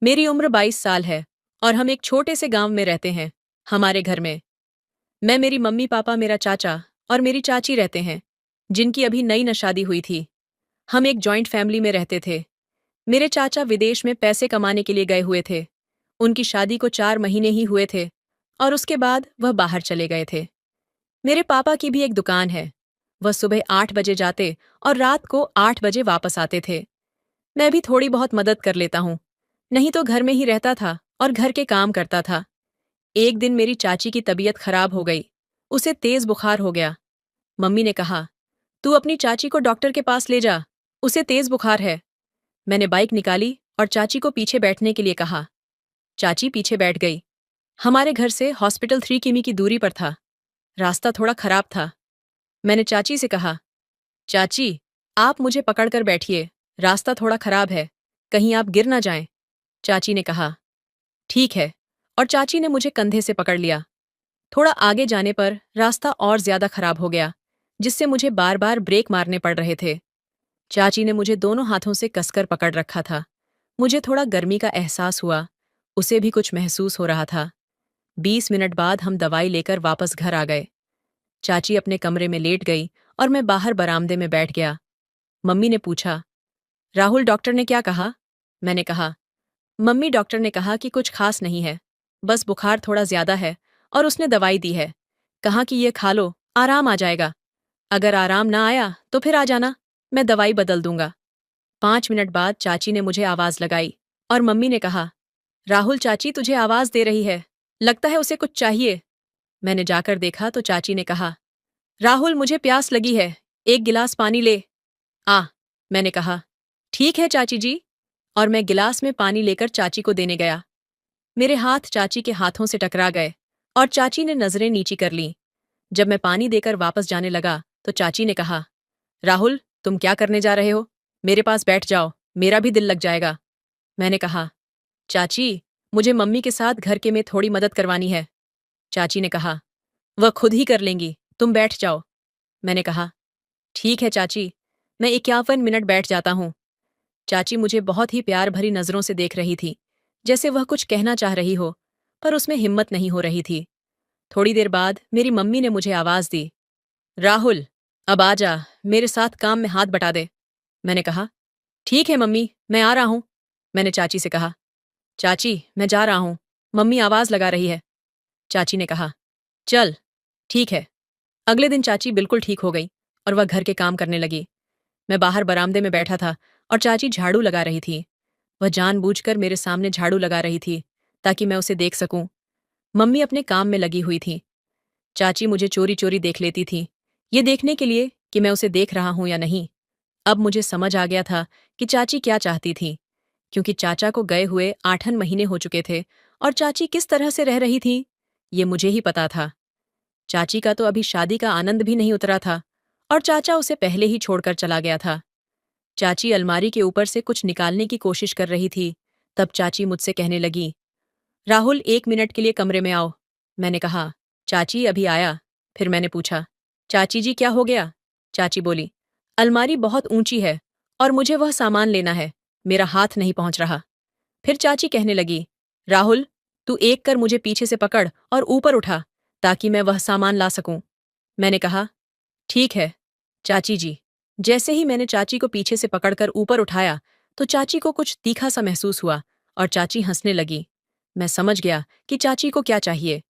मेरी उम्र 22 साल है और हम एक छोटे से गांव में रहते हैं। हमारे घर में मैं, मेरी मम्मी पापा, मेरा चाचा और मेरी चाची रहते हैं, जिनकी अभी नई न शादी हुई थी। हम एक जॉइंट फैमिली में रहते थे। मेरे चाचा विदेश में पैसे कमाने के लिए गए हुए थे। उनकी शादी को 4 महीने ही हुए थे और उसके बाद वह बाहर चले गए थे। मेरे पापा की भी एक दुकान है। वह सुबह 8 बजे जाते और रात को 8 बजे वापस आते थे। मैं भी थोड़ी बहुत मदद कर लेता हूँ, नहीं तो घर में ही रहता था और घर के काम करता था। एक दिन मेरी चाची की तबीयत खराब हो गई। उसे तेज बुखार हो गया। मम्मी ने कहा, तू अपनी चाची को डॉक्टर के पास ले जा, उसे तेज बुखार है। मैंने बाइक निकाली और चाची को पीछे बैठने के लिए कहा। चाची पीछे बैठ गई। हमारे घर से हॉस्पिटल 3 किमी की दूरी पर था। रास्ता थोड़ा खराब था। मैंने चाची से कहा, चाची, आप मुझे पकड़कर बैठिए, रास्ता थोड़ा खराब है, कहीं आप गिर ना जाएं। चाची ने कहा, ठीक है, और चाची ने मुझे कंधे से पकड़ लिया। थोड़ा आगे जाने पर रास्ता और ज्यादा खराब हो गया, जिससे मुझे बार बार ब्रेक मारने पड़ रहे थे। चाची ने मुझे दोनों हाथों से कसकर पकड़ रखा था। मुझे थोड़ा गर्मी का एहसास हुआ। उसे भी कुछ महसूस हो रहा था। 20 मिनट बाद हम दवाई लेकर वापस घर आ गए। चाची अपने कमरे में लेट गई और मैं बाहर बरामदे में बैठ गया। मम्मी ने पूछा, राहुल, डॉक्टर ने क्या कहा? मैंने कहा, मम्मी, डॉक्टर ने कहा कि कुछ खास नहीं है, बस बुखार थोड़ा ज्यादा है और उसने दवाई दी है। कहा कि ये खा लो, आराम आ जाएगा। अगर आराम ना आया तो फिर आ जाना, मैं दवाई बदल दूंगा। 5 मिनट बाद चाची ने मुझे आवाज लगाई और मम्मी ने कहा, राहुल, चाची तुझे आवाज दे रही है, लगता है उसे कुछ चाहिए। मैंने जाकर देखा तो चाची ने कहा, राहुल, मुझे प्यास लगी है, एक गिलास पानी ले आ। मैंने कहा, ठीक है चाची जी, और मैं गिलास में पानी लेकर चाची को देने गया। मेरे हाथ चाची के हाथों से टकरा गए और चाची ने नजरें नीची कर लीं। जब मैं पानी देकर वापस जाने लगा तो चाची ने कहा, राहुल, तुम क्या करने जा रहे हो? मेरे पास बैठ जाओ, मेरा भी दिल लग जाएगा। मैंने कहा, चाची, मुझे मम्मी के साथ घर के में थोड़ी मदद करवानी है। चाची ने कहा, वह खुद ही कर लेंगी, तुम बैठ जाओ। मैंने कहा, ठीक है चाची, मैं 51 मिनट बैठ जाता हूँ। चाची मुझे बहुत ही प्यार भरी नजरों से देख रही थी, जैसे वह कुछ कहना चाह रही हो, पर उसमें हिम्मत नहीं हो रही थी। थोड़ी देर बाद मेरी मम्मी ने मुझे आवाज दी, राहुल, अब आ जा, मेरे साथ काम में हाथ बटा दे। मैंने कहा, ठीक है मम्मी, मैं आ रहा हूँ। मैंने चाची से कहा, चाची, मैं जा रहा हूँ, मम्मी आवाज लगा रही है। चाची ने कहा, चल, ठीक है। अगले दिन चाची बिल्कुल ठीक हो गई और वह घर के काम करने लगी। मैं बाहर बरामदे में बैठा था और चाची झाड़ू लगा रही थी। वह जानबूझकर मेरे सामने झाड़ू लगा रही थी ताकि मैं उसे देख सकूं। मम्मी अपने काम में लगी हुई थी। चाची मुझे चोरी चोरी देख लेती थी, ये देखने के लिए कि मैं उसे देख रहा हूं या नहीं। अब मुझे समझ आ गया था कि चाची क्या चाहती थी, क्योंकि चाचा को गए हुए 8 महीने हो चुके थे और चाची किस तरह से रह रही थी, ये मुझे ही पता था। चाची का तो अभी शादी का आनंद भी नहीं उतरा था और चाचा उसे पहले ही छोड़कर चला गया था। चाची अलमारी के ऊपर से कुछ निकालने की कोशिश कर रही थी, तब चाची मुझसे कहने लगी, राहुल 1 मिनट के लिए कमरे में आओ। मैंने कहा, चाची अभी आया। फिर मैंने पूछा, चाची जी क्या हो गया? चाची बोली, अलमारी बहुत ऊंची है और मुझे वह सामान लेना है, मेरा हाथ नहीं पहुंच रहा। फिर चाची कहने लगी, राहुल तू एक कर मुझे पीछे से पकड़ और ऊपर उठा ताकि मैं वह सामान ला सकूं। मैंने कहा, ठीक है चाची जी। जैसे ही मैंने चाची को पीछे से पकड़कर ऊपर उठाया तो चाची को कुछ तीखा सा महसूस हुआ और चाची हंसने लगी। मैं समझ गया कि चाची को क्या चाहिए।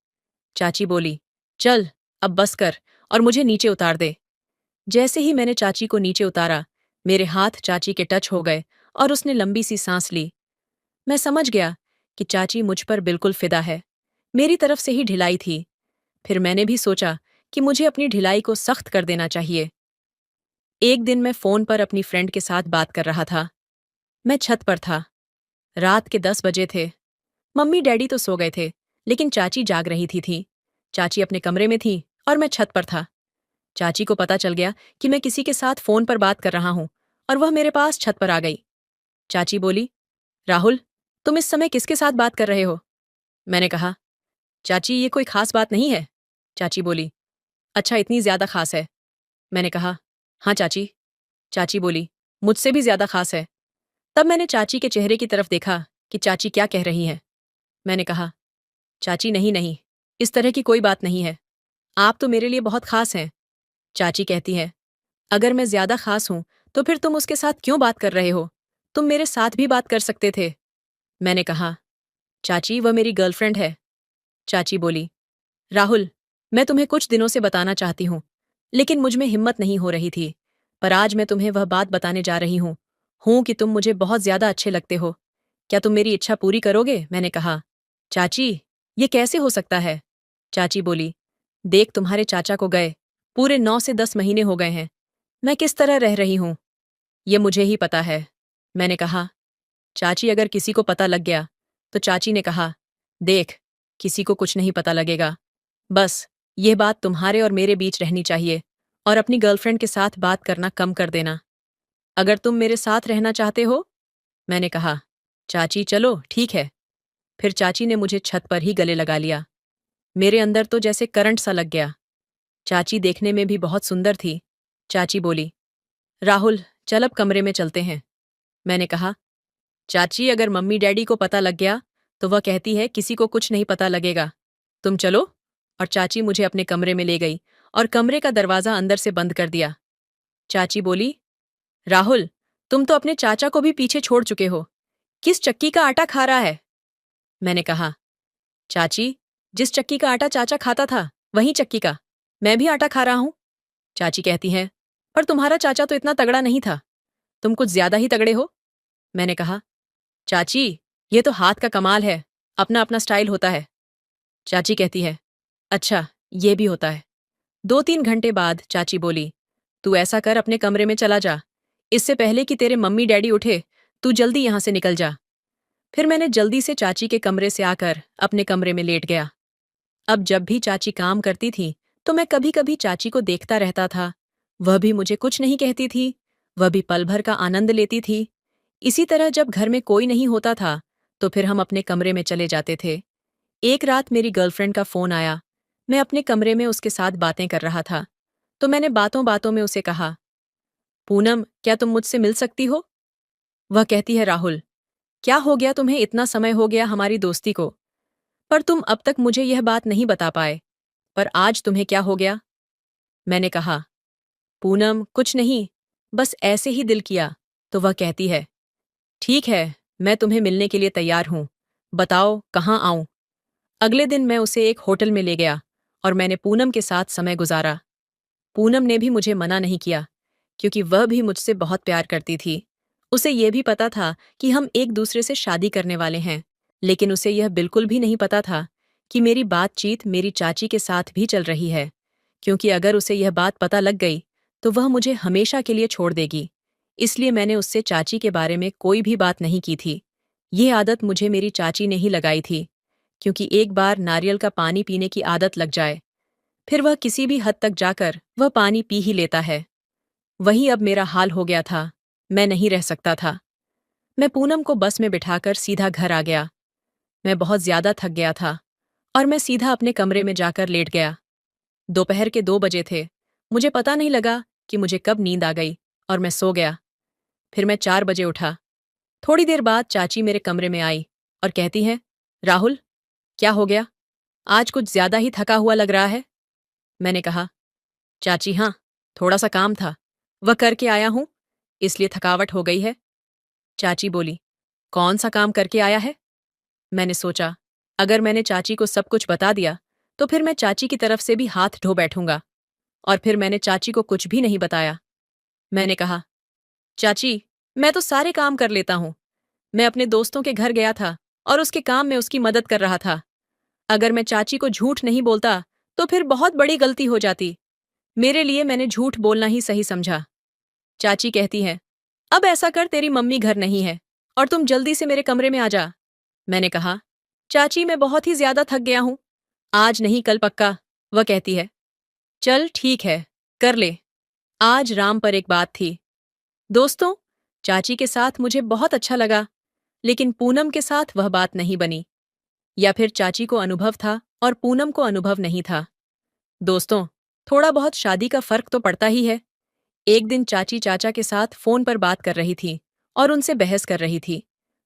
चाची बोली, चल अब बस कर और मुझे नीचे उतार दे। जैसे ही मैंने चाची को नीचे उतारा, मेरे हाथ चाची के टच हो गए और उसने लंबी सी सांस ली। मैं समझ गया कि चाची मुझ पर बिल्कुल फिदा है, मेरी तरफ से ही ढिलाई थी। फिर मैंने भी सोचा कि मुझे अपनी ढिलाई को सख्त कर देना चाहिए। एक दिन मैं फोन पर अपनी फ्रेंड के साथ बात कर रहा था। मैं छत पर था। रात के 10 बजे थे। मम्मी डैडी तो सो गए थे, लेकिन चाची जाग रही थी। चाची अपने कमरे में थी और मैं छत पर था। चाची को पता चल गया कि मैं किसी के साथ फोन पर बात कर रहा हूं और वह मेरे पास छत पर आ गई। चाची बोली, राहुल तुम इस समय किसके साथ बात कर रहे हो? मैंने कहा, चाची ये कोई खास बात नहीं है। चाची बोली, अच्छा इतनी ज्यादा खास है? मैंने कहा, हाँ चाची। चाची बोली, मुझसे भी ज्यादा खास है। तब मैंने चाची के चेहरे की तरफ देखा कि चाची क्या कह रही हैं। मैंने कहा, चाची नहीं नहीं, इस तरह की कोई बात नहीं है, आप तो मेरे लिए बहुत खास हैं। चाची कहती है, अगर मैं ज्यादा खास हूं तो फिर तुम उसके साथ क्यों बात कर रहे हो? तुम मेरे साथ भी बात कर सकते थे। मैंने कहा, चाची वह मेरी गर्लफ्रेंड है। चाची बोली, राहुल मैं तुम्हें कुछ दिनों से बताना चाहती हूँ, लेकिन मुझ में हिम्मत नहीं हो रही थी, पर आज मैं तुम्हें वह बात बताने जा रही हूँ कि तुम मुझे बहुत ज्यादा अच्छे लगते हो। क्या तुम मेरी इच्छा पूरी करोगे? मैंने कहा, चाची ये कैसे हो सकता है? चाची बोली, देख तुम्हारे चाचा को गए पूरे 9 से 10 महीने हो गए हैं, मैं किस तरह रह रही हूं ये मुझे ही पता है। मैंने कहा, चाची अगर किसी को पता लग गया? तो चाची ने कहा, देख किसी को कुछ नहीं पता लगेगा, बस यह बात तुम्हारे और मेरे बीच रहनी चाहिए और अपनी गर्लफ्रेंड के साथ बात करना कम कर देना। अगर तुम मेरे साथ रहना चाहते हो? मैंने कहा, चाची चलो ठीक है। फिर चाची ने मुझे छत पर ही गले लगा लिया। मेरे अंदर तो जैसे करंट सा लग गया। चाची देखने में भी बहुत सुंदर थी। चाची बोली, राहुल चल अब कमरे में चलते हैं। मैंने कहा, चाची अगर मम्मी डैडी को पता लग गया तो वह कहती है किसी को कुछ नहीं पता लगेगा, तुम चलो। और चाची मुझे अपने कमरे में ले गई और कमरे का दरवाजा अंदर से बंद कर दिया। चाची बोली, राहुल तुम तो अपने चाचा को भी पीछे छोड़ चुके हो, किस चक्की का आटा खा रहा है? मैंने कहा, चाची जिस चक्की का आटा चाचा खाता था वही चक्की का मैं भी आटा खा रहा हूं। चाची कहती हैं, पर तुम्हारा चाचा तो इतना तगड़ा नहीं था, तुम कुछ ज्यादा ही तगड़े हो। मैंने कहा, चाची ये तो हाथ का कमाल है, अपना अपना स्टाइल होता है। चाची कहती है, अच्छा ये भी होता है। 2-3 घंटे बाद चाची बोली, तू ऐसा कर अपने कमरे में चला जा, इससे पहले कि तेरे मम्मी डैडी उठे तू जल्दी यहां से निकल जा। फिर मैंने जल्दी से चाची के कमरे से आकर अपने कमरे में लेट गया। अब जब भी चाची काम करती थी तो मैं कभी कभी चाची को देखता रहता था। वह भी मुझे कुछ नहीं कहती थी, वह भी पल भर का आनंद लेती थी। इसी तरह जब घर में कोई नहीं होता था तो फिर हम अपने कमरे में चले जाते थे। एक रात मेरी गर्लफ्रेंड का फोन आया। मैं अपने कमरे में उसके साथ बातें कर रहा था, तो मैंने बातों बातों में उसे कहा, पूनम क्या तुम मुझसे मिल सकती हो? वह कहती है, राहुल क्या हो गया तुम्हें, इतना समय हो गया हमारी दोस्ती को, पर तुम अब तक मुझे यह बात नहीं बता पाए, पर आज तुम्हें क्या हो गया? मैंने कहा, पूनम कुछ नहीं, बस ऐसे ही दिल किया। तो वह कहती है, ठीक है मैं तुम्हें मिलने के लिए तैयार हूं, बताओ कहाँ आऊं? अगले दिन मैं उसे एक होटल में ले गया और मैंने पूनम के साथ समय गुजारा। पूनम ने भी मुझे मना नहीं किया, क्योंकि वह भी मुझसे बहुत प्यार करती थी उसे ये भी पता था कि हम एक दूसरे से शादी करने वाले हैं, लेकिन उसे यह बिल्कुल भी नहीं पता था कि मेरी बातचीत मेरी चाची के साथ भी चल रही है, क्योंकि अगर उसे यह बात पता लग गई तो वह मुझे हमेशा के लिए छोड़ देगी। इसलिए मैंने उससे चाची के बारे में कोई भी बात नहीं की थी। ये आदत मुझे मेरी चाची ने ही लगाई थी, क्योंकि एक बार नारियल का पानी पीने की आदत लग जाए, फिर वह किसी भी हद तक जाकर वह पानी पी ही लेता है। वही अब मेरा हाल हो गया था। मैं नहीं रह सकता था। मैं पूनम को बस में बिठाकर सीधा घर आ गया। मैं बहुत ज्यादा थक गया था और मैं सीधा अपने कमरे में जाकर लेट गया। दोपहर के 2 बजे थे। मुझे पता नहीं लगा कि मुझे कब नींद आ गई और मैं सो गया। फिर मैं 4 बजे उठा। थोड़ी देर बाद चाची मेरे कमरे में आई और कहती है, राहुल, क्या हो गया? आज कुछ ज्यादा ही थका हुआ लग रहा है। मैंने कहा, चाची हाँ, थोड़ा सा काम था, वह करके आया हूं, इसलिए थकावट हो गई है। चाची बोली, कौन सा काम करके आया है? मैंने सोचा, अगर मैंने चाची को सब कुछ बता दिया तो फिर मैं चाची की तरफ से भी हाथ धो बैठूंगा, और फिर मैंने चाची को कुछ भी नहीं बताया। मैंने कहा, चाची, मैं तो सारे काम कर लेता हूं। मैं अपने दोस्तों के घर गया था और उसके काम में उसकी मदद कर रहा था। अगर मैं चाची को झूठ नहीं बोलता तो फिर बहुत बड़ी गलती हो जाती। मेरे लिए मैंने झूठ बोलना ही सही समझा। चाची कहती है, अब ऐसा कर, तेरी मम्मी घर नहीं है और तुम जल्दी से मेरे कमरे में आ जा। मैंने कहा, चाची मैं बहुत ही ज्यादा थक गया हूं, आज नहीं कल पक्का। वह कहती है, चल ठीक है, कर ले। आज राम पर एक बात थी। दोस्तों, चाची के साथ मुझे बहुत अच्छा लगा, लेकिन पूनम के साथ वह बात नहीं बनी। या फिर चाची को अनुभव था और पूनम को अनुभव नहीं था। दोस्तों, थोड़ा बहुत शादी का फर्क तो पड़ता ही है। एक दिन चाची चाचा के साथ फोन पर बात कर रही थी और उनसे बहस कर रही थी।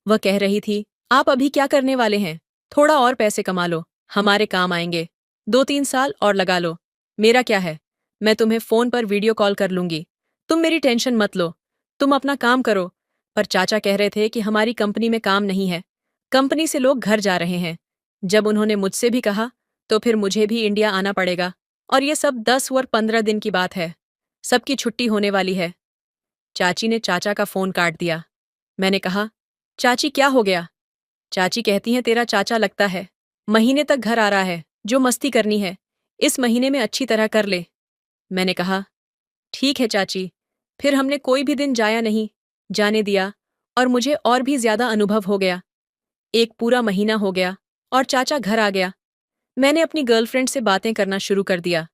वह कह रही थी, आप अभी क्या करने वाले हैं? थोड़ा और पैसे कमा लो, हमारे काम आएंगे। 2-3 साल और लगा लो। मेरा क्या है, मैं तुम्हें फोन पर वीडियो कॉल कर लूंगी। तुम मेरी टेंशन मत लो, तुम अपना काम करो। पर चाचा कह रहे थे कि हमारी कंपनी में काम नहीं है, कंपनी से लोग घर जा रहे हैं। जब उन्होंने मुझसे भी कहा तो फिर मुझे भी इंडिया आना पड़ेगा, और ये सब 10 और 15 दिन की बात है। सबकी छुट्टी होने वाली है। चाची ने चाचा का फोन काट दिया। मैंने कहा, चाची क्या हो गया? चाची कहती हैं, तेरा चाचा लगता है महीने तक घर आ रहा है, जो मस्ती करनी है इस महीने में अच्छी तरह कर ले। मैंने कहा, ठीक है चाची। फिर हमने कोई भी दिन जाया नहीं, जाने दिया, और मुझे और भी ज्यादा अनुभव हो गया। एक पूरा महीना हो गया और चाचा घर आ गया। मैंने अपनी गर्लफ्रेंड से बातें करना शुरू कर दिया।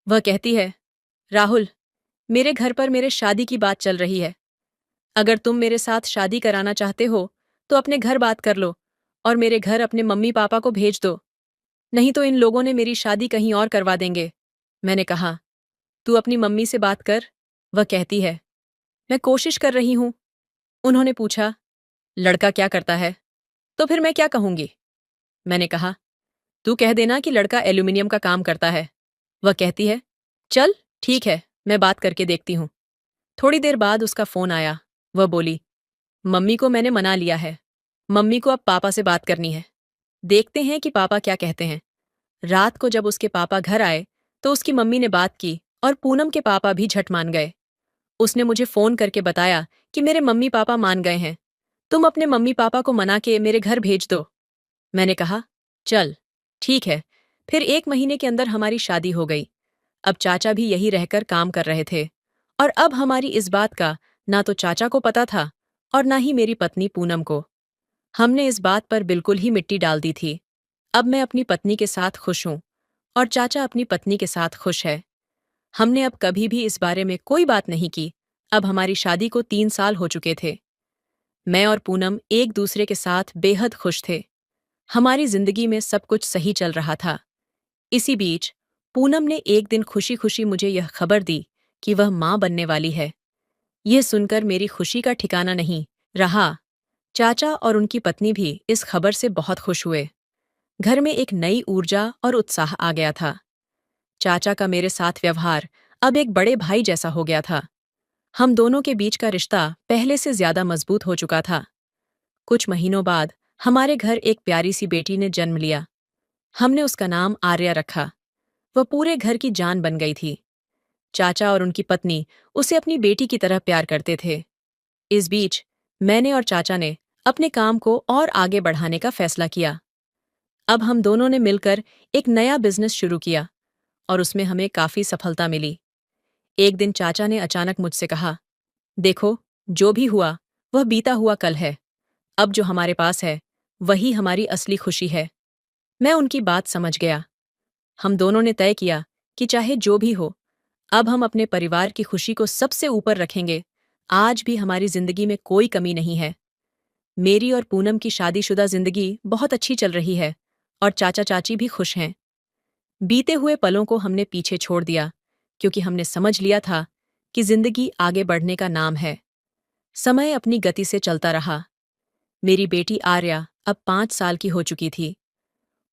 वह कहती है, राहुल, मेरे घर पर मेरे शादी की बात चल रही है। अगर तुम मेरे साथ शादी कराना चाहते हो तो अपने घर बात कर लो और मेरे घर अपने मम्मी पापा को भेज दो, नहीं तो इन लोगों ने मेरी शादी कहीं और करवा देंगे। मैंने कहा, तू अपनी मम्मी से बात कर। वह कहती है, मैं कोशिश कर रही हूं। उन्होंने पूछा, लड़का क्या करता है? तो फिर मैं क्या कहूंगी? मैंने कहा, तू कह देना कि लड़का एल्यूमिनियम का काम करता है। वह कहती है, चल ठीक है, मैं बात करके देखती हूँ। थोड़ी देर बाद उसका फोन आया। वह बोली, मम्मी को मैंने मना लिया है। मम्मी को अब पापा से बात करनी है। देखते हैं कि पापा क्या कहते हैं। रात को जब उसके पापा घर आए तो उसकी मम्मी ने बात की और पूनम के पापा भी झट मान गए। उसने मुझे फोन करके बताया कि मेरे मम्मी पापा मान गए हैं। तुम अपने मम्मी पापा को मना के मेरे घर भेज दो। मैंने कहा, चल ठीक है। फिर 1 महीने के अंदर हमारी शादी हो गई। अब चाचा भी यही रहकर काम कर रहे थे, और अब हमारी इस बात का ना तो चाचा को पता था और ना ही मेरी पत्नी पूनम को। हमने इस बात पर बिल्कुल ही मिट्टी डाल दी थी। अब मैं अपनी पत्नी के साथ खुश हूं और चाचा अपनी पत्नी के साथ खुश है। हमने अब कभी भी इस बारे में कोई बात नहीं की। अब हमारी शादी को 3 साल हो चुके थे। मैं और पूनम एक दूसरे के साथ बेहद खुश थे। हमारी जिंदगी में सब कुछ सही चल रहा था। इसी बीच पूनम ने एक दिन खुशी खुशी मुझे यह खबर दी कि वह मां बनने वाली है। यह सुनकर मेरी खुशी का ठिकाना नहीं रहा। चाचा और उनकी पत्नी भी इस खबर से बहुत खुश हुए। घर में एक नई ऊर्जा और उत्साह आ गया था। चाचा का मेरे साथ व्यवहार अब एक बड़े भाई जैसा हो गया था। हम दोनों के बीच का रिश्ता पहले से ज्यादा मजबूत हो चुका था। कुछ महीनों बाद हमारे घर एक प्यारी सी बेटी ने जन्म लिया। हमने उसका नाम आर्या रखा। वह पूरे घर की जान बन गई थी। चाचा और उनकी पत्नी उसे अपनी बेटी की तरह प्यार करते थे। इस बीच मैंने और चाचा ने अपने काम को और आगे बढ़ाने का फैसला किया। अब हम दोनों ने मिलकर एक नया बिजनेस शुरू किया और उसमें हमें काफी सफलता मिली। एक दिन चाचा ने अचानक मुझसे कहा, देखो, जो भी हुआ वह बीता हुआ कल है। अब जो हमारे पास है वही हमारी असली खुशी है। मैं उनकी बात समझ गया। हम दोनों ने तय किया कि चाहे जो भी हो, अब हम अपने परिवार की खुशी को सबसे ऊपर रखेंगे। आज भी हमारी जिंदगी में कोई कमी नहीं है। मेरी और पूनम की शादीशुदा जिंदगी बहुत अच्छी चल रही है और चाचा चाची भी खुश हैं। बीते हुए पलों को हमने पीछे छोड़ दिया क्योंकि हमने समझ लिया था कि जिंदगी आगे बढ़ने का नाम है। समय अपनी गति से चलता रहा। मेरी बेटी आर्या अब 5 साल की हो चुकी थी।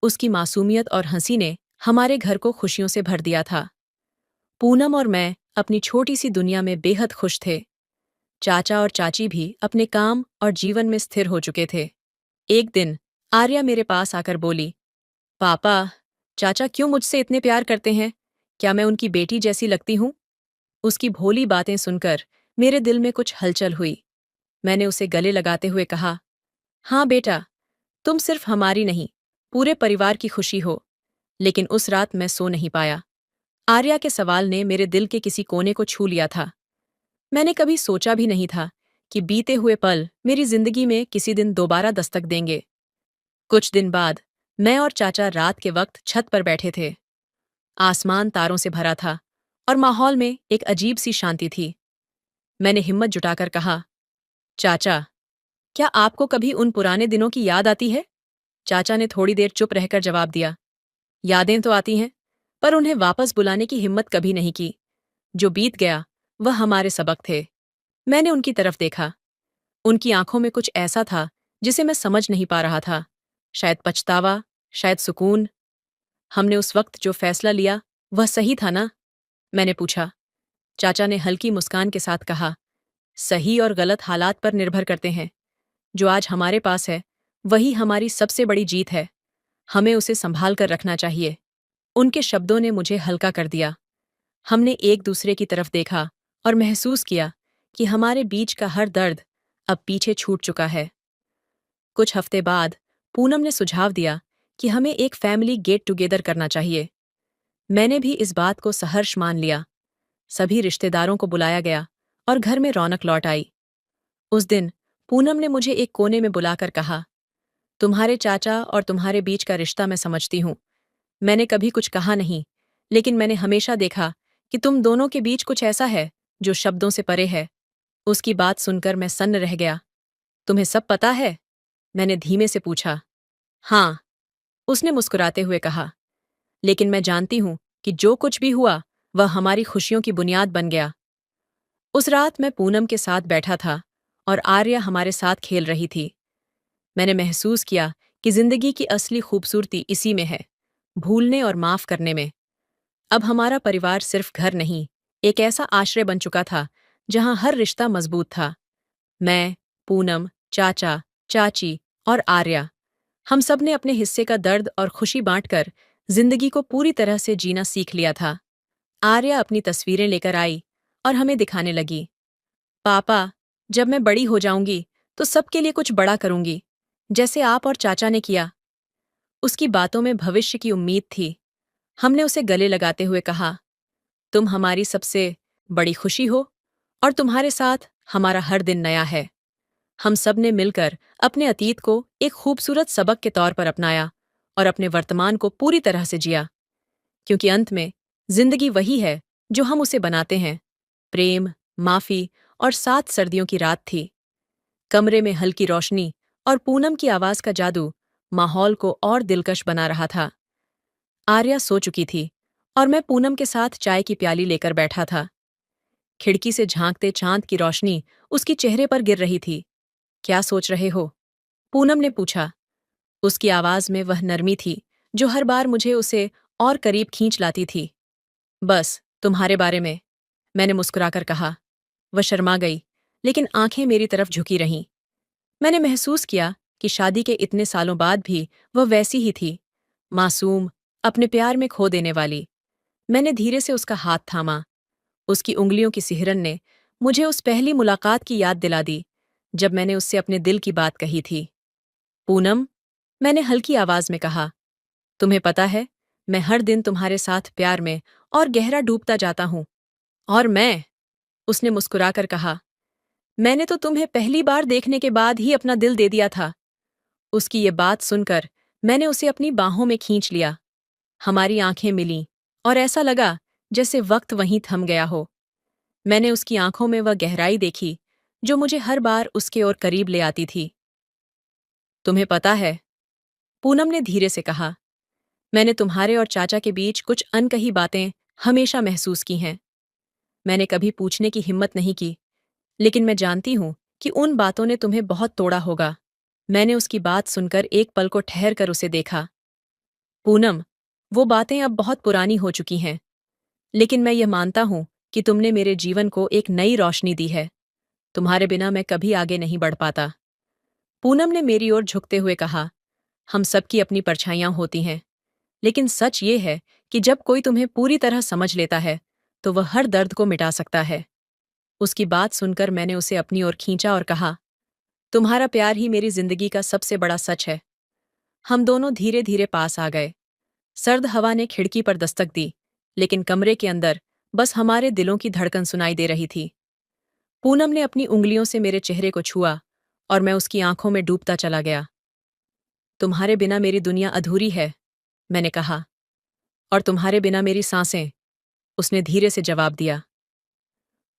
उसकी मासूमियत और हंसी ने हमारे घर को खुशियों से भर दिया था। पूनम और मैं अपनी छोटी सी दुनिया में बेहद खुश थे। चाचा और चाची भी अपने काम और जीवन में स्थिर हो चुके थे। एक दिन आर्या मेरे पास आकर बोली, पापा, चाचा क्यों मुझसे इतने प्यार करते हैं? क्या मैं उनकी बेटी जैसी लगती हूँ? उसकी भोली बातें सुनकर मेरे दिल में कुछ हलचल हुई। मैंने उसे गले लगाते हुए कहा, हाँ बेटा, तुम सिर्फ हमारी नहीं, पूरे परिवार की खुशी हो। लेकिन उस रात मैं सो नहीं पाया। आर्या के सवाल ने मेरे दिल के किसी कोने को छू लिया था। मैंने कभी सोचा भी नहीं था कि बीते हुए पल मेरी जिंदगी में किसी दिन दोबारा दस्तक देंगे। कुछ दिन बाद मैं और चाचा रात के वक्त छत पर बैठे थे। आसमान तारों से भरा था और माहौल में एक अजीब सी शांति थी। मैंने हिम्मत जुटाकर कहा, चाचा, क्या आपको कभी उन पुराने दिनों की याद आती है? चाचा ने थोड़ी देर चुप रहकर जवाब दिया, यादें तो आती हैं, पर उन्हें वापस बुलाने की हिम्मत कभी नहीं की। जो बीत गया वह हमारे सबक थे। मैंने उनकी तरफ देखा। उनकी आंखों में कुछ ऐसा था जिसे मैं समझ नहीं पा रहा था। शायद पछतावा, शायद सुकून। हमने उस वक्त जो फैसला लिया वह सही था ना? मैंने पूछा। चाचा ने हल्की मुस्कान के साथ कहा, सही और गलत हालात पर निर्भर करते हैं। जो आज हमारे पास है वही हमारी सबसे बड़ी जीत है। हमें उसे संभाल कर रखना चाहिए। उनके शब्दों ने मुझे हल्का कर दिया। हमने एक दूसरे की तरफ देखा और महसूस किया कि हमारे बीच का हर दर्द अब पीछे छूट चुका है। कुछ हफ्ते बाद पूनम ने सुझाव दिया कि हमें एक फैमिली गेट टुगेदर करना चाहिए। मैंने भी इस बात को सहर्ष मान लिया। सभी रिश्तेदारों को बुलाया गया और घर में रौनक लौट आई। उस दिन पूनम ने मुझे एक कोने में बुलाकर कहा, तुम्हारे चाचा और तुम्हारे बीच का रिश्ता मैं समझती हूँ। मैंने कभी कुछ कहा नहीं, लेकिन मैंने हमेशा देखा कि तुम दोनों के बीच कुछ ऐसा है जो शब्दों से परे है। उसकी बात सुनकर मैं सन्न रह गया। तुम्हें सब पता है? मैंने धीमे से पूछा। हाँ, उसने मुस्कुराते हुए कहा, लेकिन मैं जानती हूं कि जो कुछ भी हुआ वह हमारी खुशियों की बुनियाद बन गया। उस रात मैं पूनम के साथ बैठा था और आर्या हमारे साथ खेल रही थी। मैंने महसूस किया कि जिंदगी की असली खूबसूरती इसी में है, भूलने और माफ करने में। अब हमारा परिवार सिर्फ घर नहीं, एक ऐसा आश्रय बन चुका था जहां हर रिश्ता मजबूत था। मैं, पूनम, चाचा, चाची और आर्या, हम सब ने अपने हिस्से का दर्द और खुशी बांटकर जिंदगी को पूरी तरह से जीना सीख लिया था। आर्या अपनी तस्वीरें लेकर आई और हमें दिखाने लगी। पापा, जब मैं बड़ी हो जाऊंगी तो सबके लिए कुछ बड़ा करूंगी, जैसे आप और चाचा ने किया। उसकी बातों में भविष्य की उम्मीद थी। हमने उसे गले लगाते हुए कहा, तुम हमारी सबसे बड़ी खुशी हो और तुम्हारे साथ हमारा हर दिन नया है। हम सब ने मिलकर अपने अतीत को एक खूबसूरत सबक के तौर पर अपनाया और अपने वर्तमान को पूरी तरह से जिया, क्योंकि अंत में जिंदगी वही है जो हम उसे बनाते हैं। प्रेम, माफी और 7 सर्दियों की रात थी। कमरे में हल्की रोशनी और पूनम की आवाज का जादू माहौल को और दिलकश बना रहा था। आर्या सो चुकी थी और मैं पूनम के साथ चाय की प्याली लेकर बैठा था। खिड़की से झांकते चांद की रोशनी उसकी चेहरे पर गिर रही थी। क्या सोच रहे हो? पूनम ने पूछा। उसकी आवाज में वह नरमी थी जो हर बार मुझे उसे और करीब खींच लाती थी। बस तुम्हारे बारे में, मैंने मुस्कुराकर कहा। वह शर्मा गई, लेकिन आंखें मेरी तरफ झुकी रहीं। मैंने महसूस किया कि शादी के इतने सालों बाद भी वह वैसी ही थी, मासूम, अपने प्यार में खो देने वाली। मैंने धीरे से उसका हाथ थामा। उसकी उंगलियों की सिहरन ने मुझे उस पहली मुलाकात की याद दिला दी, जब मैंने उससे अपने दिल की बात कही थी। पूनम, मैंने हल्की आवाज में कहा, तुम्हें पता है, मैं हर दिन तुम्हारे साथ प्यार में और गहरा डूबता जाता हूं। और मैं, उसने मुस्कुराकर कहा, मैंने तो तुम्हें पहली बार देखने के बाद ही अपना दिल दे दिया था। उसकी ये बात सुनकर मैंने उसे अपनी बाहों में खींच लिया। हमारी आंखें मिलीं और ऐसा लगा जैसे वक्त वहीं थम गया हो। मैंने उसकी आंखों में वह गहराई देखी जो मुझे हर बार उसके और करीब ले आती थी। तुम्हें पता है, पूनम ने धीरे से कहा, मैंने तुम्हारे और चाचा के बीच कुछ अनकही बातें हमेशा महसूस की हैं। मैंने कभी पूछने की हिम्मत नहीं की, लेकिन मैं जानती हूं कि उन बातों ने तुम्हें बहुत तोड़ा होगा। मैंने उसकी बात सुनकर एक पल को ठहर कर उसे देखा। पूनम, वो बातें अब बहुत पुरानी हो चुकी हैं, लेकिन मैं ये मानता हूं कि तुमने मेरे जीवन को एक नई रोशनी दी है। तुम्हारे बिना मैं कभी आगे नहीं बढ़ पाता। पूनम ने मेरी ओर झुकते हुए कहा, हम सबकी अपनी परछाइयां होती हैं, लेकिन सच ये है कि जब कोई तुम्हें पूरी तरह समझ लेता है, तो वह हर दर्द को मिटा सकता है। उसकी बात सुनकर मैंने उसे अपनी ओर खींचा और कहा, तुम्हारा प्यार ही मेरी जिंदगी का सबसे बड़ा सच है। हम दोनों धीरे धीरे पास आ गए। सर्द हवा ने खिड़की पर दस्तक दी, लेकिन कमरे के अंदर बस हमारे दिलों की धड़कन सुनाई दे रही थी। पूनम ने अपनी उंगलियों से मेरे चेहरे को छुआ और मैं उसकी आंखों में डूबता चला गया। तुम्हारे बिना मेरी दुनिया अधूरी है, मैंने कहा, और तुम्हारे बिना मेरी सांसें, उसने धीरे से जवाब दिया।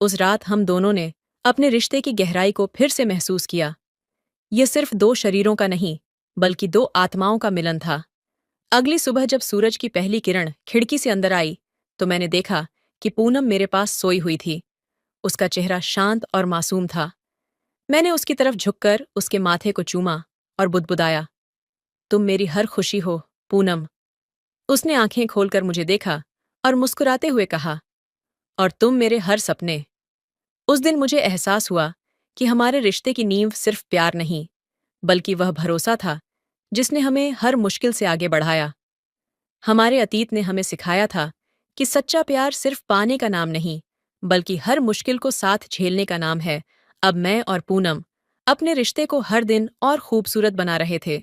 उस रात हम दोनों ने अपने रिश्ते की गहराई को फिर से महसूस किया। ये सिर्फ दो शरीरों का नहीं, बल्कि दो आत्माओं का मिलन था। अगली सुबह जब सूरज की पहली किरण खिड़की से अंदर आई, तो मैंने देखा कि पूनम मेरे पास सोई हुई थी। उसका चेहरा शांत और मासूम था। मैंने उसकी तरफ झुककर उसके माथे को चूमा और बुदबुदाया, तुम मेरी हर खुशी हो, पूनम। उसने आंखें खोलकर मुझे देखा और मुस्कुराते हुए कहा, और तुम मेरे हर सपने। उस दिन मुझे एहसास हुआ कि हमारे रिश्ते की नींव सिर्फ प्यार नहीं, बल्कि वह भरोसा था जिसने हमें हर मुश्किल से आगे बढ़ाया। हमारे अतीत ने हमें सिखाया था कि सच्चा प्यार सिर्फ पाने का नाम नहीं, बल्कि हर मुश्किल को साथ झेलने का नाम है। अब मैं और पूनम अपने रिश्ते को हर दिन और खूबसूरत बना रहे थे,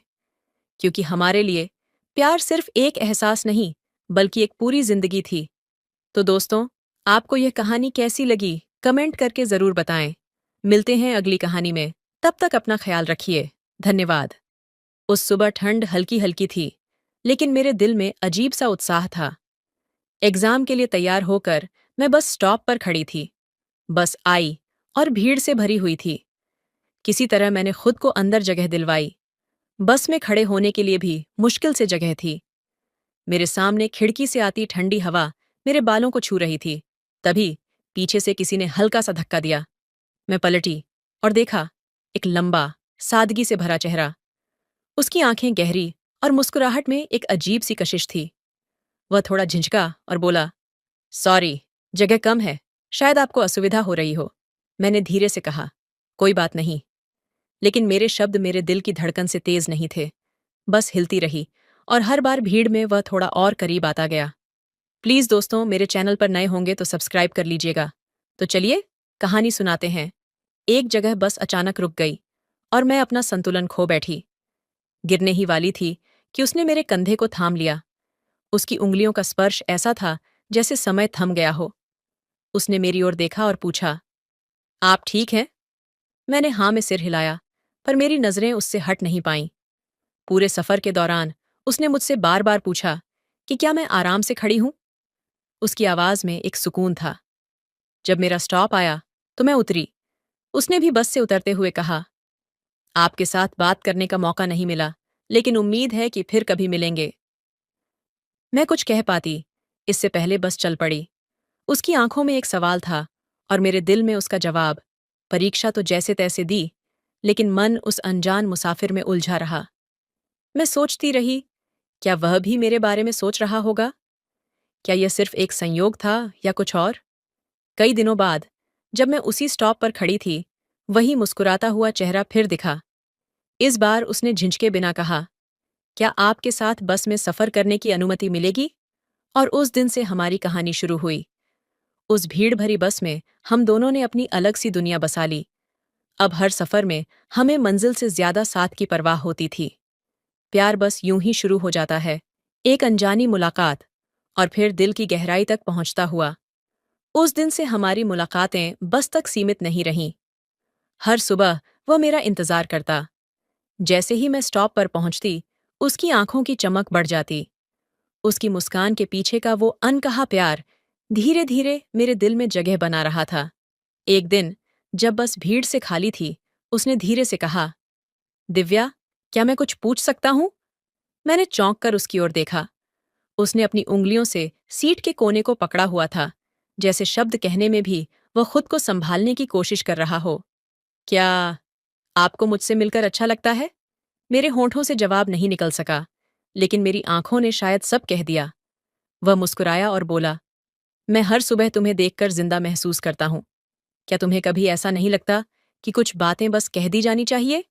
क्योंकि हमारे लिए प्यार सिर्फ एक एहसास नहीं, बल्कि एक पूरी जिंदगी थी। तो दोस्तों, आपको यह कहानी कैसी लगी, कमेंट करके ज़रूर बताएं। मिलते हैं अगली कहानी में, तब तक अपना ख्याल रखिए। धन्यवाद। उस सुबह ठंड हल्की हल्की थी, लेकिन मेरे दिल में अजीब सा उत्साह था। एग्जाम के लिए तैयार होकर मैं बस स्टॉप पर खड़ी थी। बस आई और भीड़ से भरी हुई थी। किसी तरह मैंने खुद को अंदर जगह दिलवाई। बस में खड़े होने के लिए भी मुश्किल से जगह थी। मेरे सामने खिड़की से आती ठंडी हवा मेरे बालों को छू रही थी। तभी पीछे से किसी ने हल्का सा धक्का दिया। मैं पलटी और देखा, एक लंबा, सादगी से भरा चेहरा। उसकी आंखें गहरी और मुस्कुराहट में एक अजीब सी कशिश थी। वह थोड़ा झिझका और बोला, सॉरी, जगह कम है, शायद आपको असुविधा हो रही हो। मैंने धीरे से कहा, कोई बात नहीं। लेकिन मेरे शब्द मेरे दिल की धड़कन से तेज नहीं थे, बस हिलती रही, और हर बार भीड़ में वह थोड़ा और करीब आता गया। प्लीज़ दोस्तों, मेरे चैनल पर नए होंगे तो सब्सक्राइब कर लीजिएगा। तो चलिए, कहानी सुनाते हैं। एक जगह बस अचानक रुक गई और मैं अपना संतुलन खो बैठी। गिरने ही वाली थी कि उसने मेरे कंधे को थाम लिया। उसकी उंगलियों का स्पर्श ऐसा था जैसे समय थम गया हो। उसने मेरी ओर देखा और पूछा, आप ठीक हैं? मैंने हाँ में सिर हिलाया, पर मेरी नजरें उससे हट नहीं पाईं। पूरे सफर के दौरान उसने मुझसे बार बार पूछा कि क्या मैं आराम से खड़ी हूं। उसकी आवाज में एक सुकून था। जब मेरा स्टॉप आया तो मैं उतरी। उसने भी बस से उतरते हुए कहा, आपके साथ बात करने का मौका नहीं मिला, लेकिन उम्मीद है कि फिर कभी मिलेंगे। मैं कुछ कह पाती, इससे पहले बस चल पड़ी। उसकी आंखों में एक सवाल था और मेरे दिल में उसका जवाब। परीक्षा तो जैसे तैसे दी, लेकिन मन उस अनजान मुसाफिर में उलझा रहा। मैं सोचती रही, क्या वह भी मेरे बारे में सोच रहा होगा? क्या यह सिर्फ एक संयोग था या कुछ और? कई दिनों बाद जब मैं उसी स्टॉप पर खड़ी थी, वही मुस्कुराता हुआ चेहरा फिर दिखा। इस बार उसने झिझके बिना कहा, क्या आपके साथ बस में सफर करने की अनुमति मिलेगी? और उस दिन से हमारी कहानी शुरू हुई। उस भीड़ भरी बस में हम दोनों ने अपनी अलग सी दुनिया बसा ली। अब हर सफर में हमें मंजिल से ज्यादा साथ की परवाह होती थी। प्यार बस यूं ही शुरू हो जाता है, एक अनजानी मुलाकात, और फिर दिल की गहराई तक पहुंचता हुआ। उस दिन से हमारी मुलाकातें बस तक सीमित नहीं रहीं। हर सुबह वह मेरा इंतजार करता। जैसे ही मैं स्टॉप पर पहुंचती, उसकी आंखों की चमक बढ़ जाती। उसकी मुस्कान के पीछे का वो अनकहा प्यार धीरे धीरे मेरे दिल में जगह बना रहा था। एक दिन, जब बस भीड़ से खाली थी, उसने धीरे से कहा, दिव्या, क्या मैं कुछ पूछ सकता हूं? मैंने चौंक कर उसकी ओर देखा। उसने अपनी उंगलियों से सीट के कोने को पकड़ा हुआ था, जैसे शब्द कहने में भी वह खुद को संभालने की कोशिश कर रहा हो। क्या आपको मुझसे मिलकर अच्छा लगता है? मेरे होंठों से जवाब नहीं निकल सका, लेकिन मेरी आंखों ने शायद सब कह दिया। वह मुस्कुराया और बोला, मैं हर सुबह तुम्हें देखकर जिंदा महसूस करता हूं। क्या तुम्हें कभी ऐसा नहीं लगता कि कुछ बातें बस कह दी जानी चाहिए?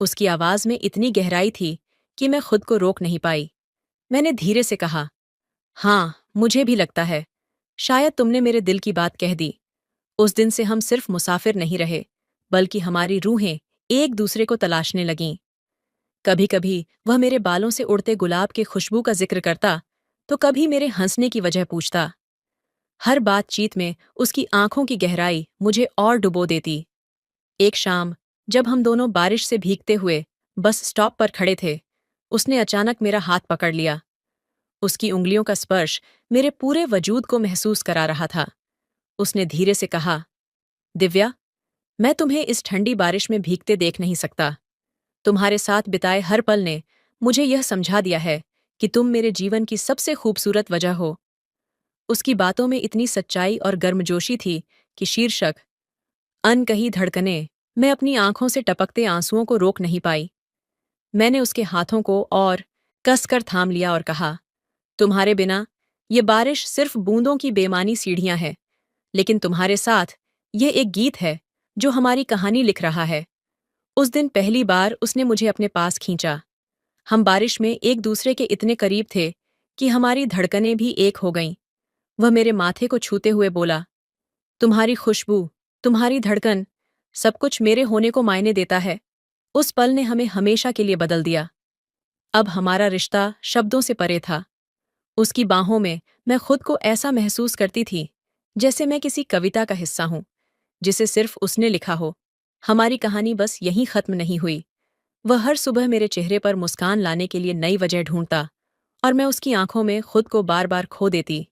उसकी आवाज में इतनी गहराई थी कि मैं खुद को रोक नहीं पाई। मैंने धीरे से कहा, हाँ, मुझे भी लगता है। शायद तुमने मेरे दिल की बात कह दी। उस दिन से हम सिर्फ मुसाफिर नहीं रहे, बल्कि हमारी रूहें एक दूसरे को तलाशने लगीं। कभी कभी वह मेरे बालों से उड़ते गुलाब की खुशबू का जिक्र करता, तो कभी मेरे हंसने की वजह पूछता। हर बातचीत में उसकी आंखों की गहराई मुझे और डुबो देती। एक शाम, जब हम दोनों बारिश से भीगते हुए बस स्टॉप पर खड़े थे, उसने अचानक मेरा हाथ पकड़ लिया। उसकी उंगलियों का स्पर्श मेरे पूरे वजूद को महसूस करा रहा था। उसने धीरे से कहा, दिव्या, मैं तुम्हें इस ठंडी बारिश में भीगते देख नहीं सकता। तुम्हारे साथ बिताए हर पल ने मुझे यह समझा दिया है कि तुम मेरे जीवन की सबसे खूबसूरत वजह हो। उसकी बातों में इतनी सच्चाई और गर्मजोशी थी कि शीर्षक अनकही धड़कनें, मैं अपनी आंखों से टपकते आंसुओं को रोक नहीं पाई। मैंने उसके हाथों को और कसकर थाम लिया और कहा, तुम्हारे बिना ये बारिश सिर्फ बूंदों की बेमानी सीढ़ियां हैं, लेकिन तुम्हारे साथ ये एक गीत है जो हमारी कहानी लिख रहा है। उस दिन पहली बार उसने मुझे अपने पास खींचा। हम बारिश में एक दूसरे के इतने करीब थे कि हमारी धड़कनें भी एक हो गईं। वह मेरे माथे को छूते हुए बोला, तुम्हारी खुशबू, तुम्हारी धड़कन, सब कुछ मेरे होने को मायने देता है। उस पल ने हमें हमेशा के लिए बदल दिया। अब हमारा रिश्ता शब्दों से परे था। उसकी बाहों में मैं खुद को ऐसा महसूस करती थी जैसे मैं किसी कविता का हिस्सा हूं, जिसे सिर्फ उसने लिखा हो। हमारी कहानी बस यहीं खत्म नहीं हुई। वह हर सुबह मेरे चेहरे पर मुस्कान लाने के लिए नई वजह ढूंढता, और मैं उसकी आंखों में खुद को बार बार खो देती।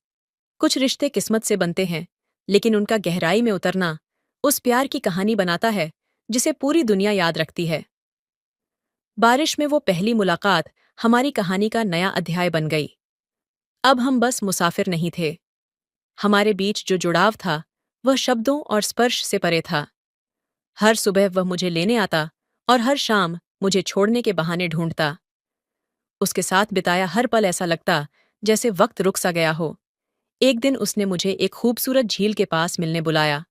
कुछ रिश्ते किस्मत से बनते हैं, लेकिन उनका गहराई में उतरना उस प्यार की कहानी बनाता है जिसे पूरी दुनिया याद रखती है। बारिश में वो पहली मुलाकात हमारी कहानी का नया अध्याय बन गई। अब हम बस मुसाफिर नहीं थे। हमारे बीच जो जुड़ाव था, वह शब्दों और स्पर्श से परे था। हर सुबह वह मुझे लेने आता और हर शाम मुझे छोड़ने के बहाने ढूंढता। उसके साथ बिताया हर पल ऐसा लगता जैसे वक्त रुक सा गया हो। एक दिन उसने मुझे एक खूबसूरत झील के पास मिलने बुलाया।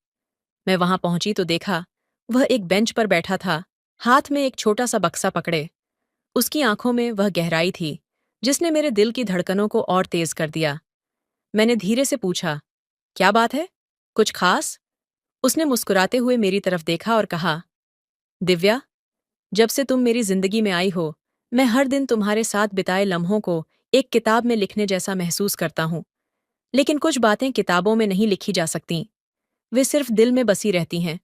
मैं वहां पहुंची तो देखा, वह एक बेंच पर बैठा था, हाथ में एक छोटा सा बक्सा पकड़े। उसकी आंखों में वह गहराई थी जिसने मेरे दिल की धड़कनों को और तेज कर दिया। मैंने धीरे से पूछा, क्या बात है? कुछ खास? उसने मुस्कुराते हुए मेरी तरफ देखा और कहा, दिव्या, जब से तुम मेरी जिंदगी में आई हो, मैं हर दिन तुम्हारे साथ बिताए लम्हों को एक किताब में लिखने जैसा महसूस करता हूं। लेकिन कुछ बातें किताबों में नहीं लिखी जा सकतीं, वे सिर्फ दिल में बसी रहती हैं।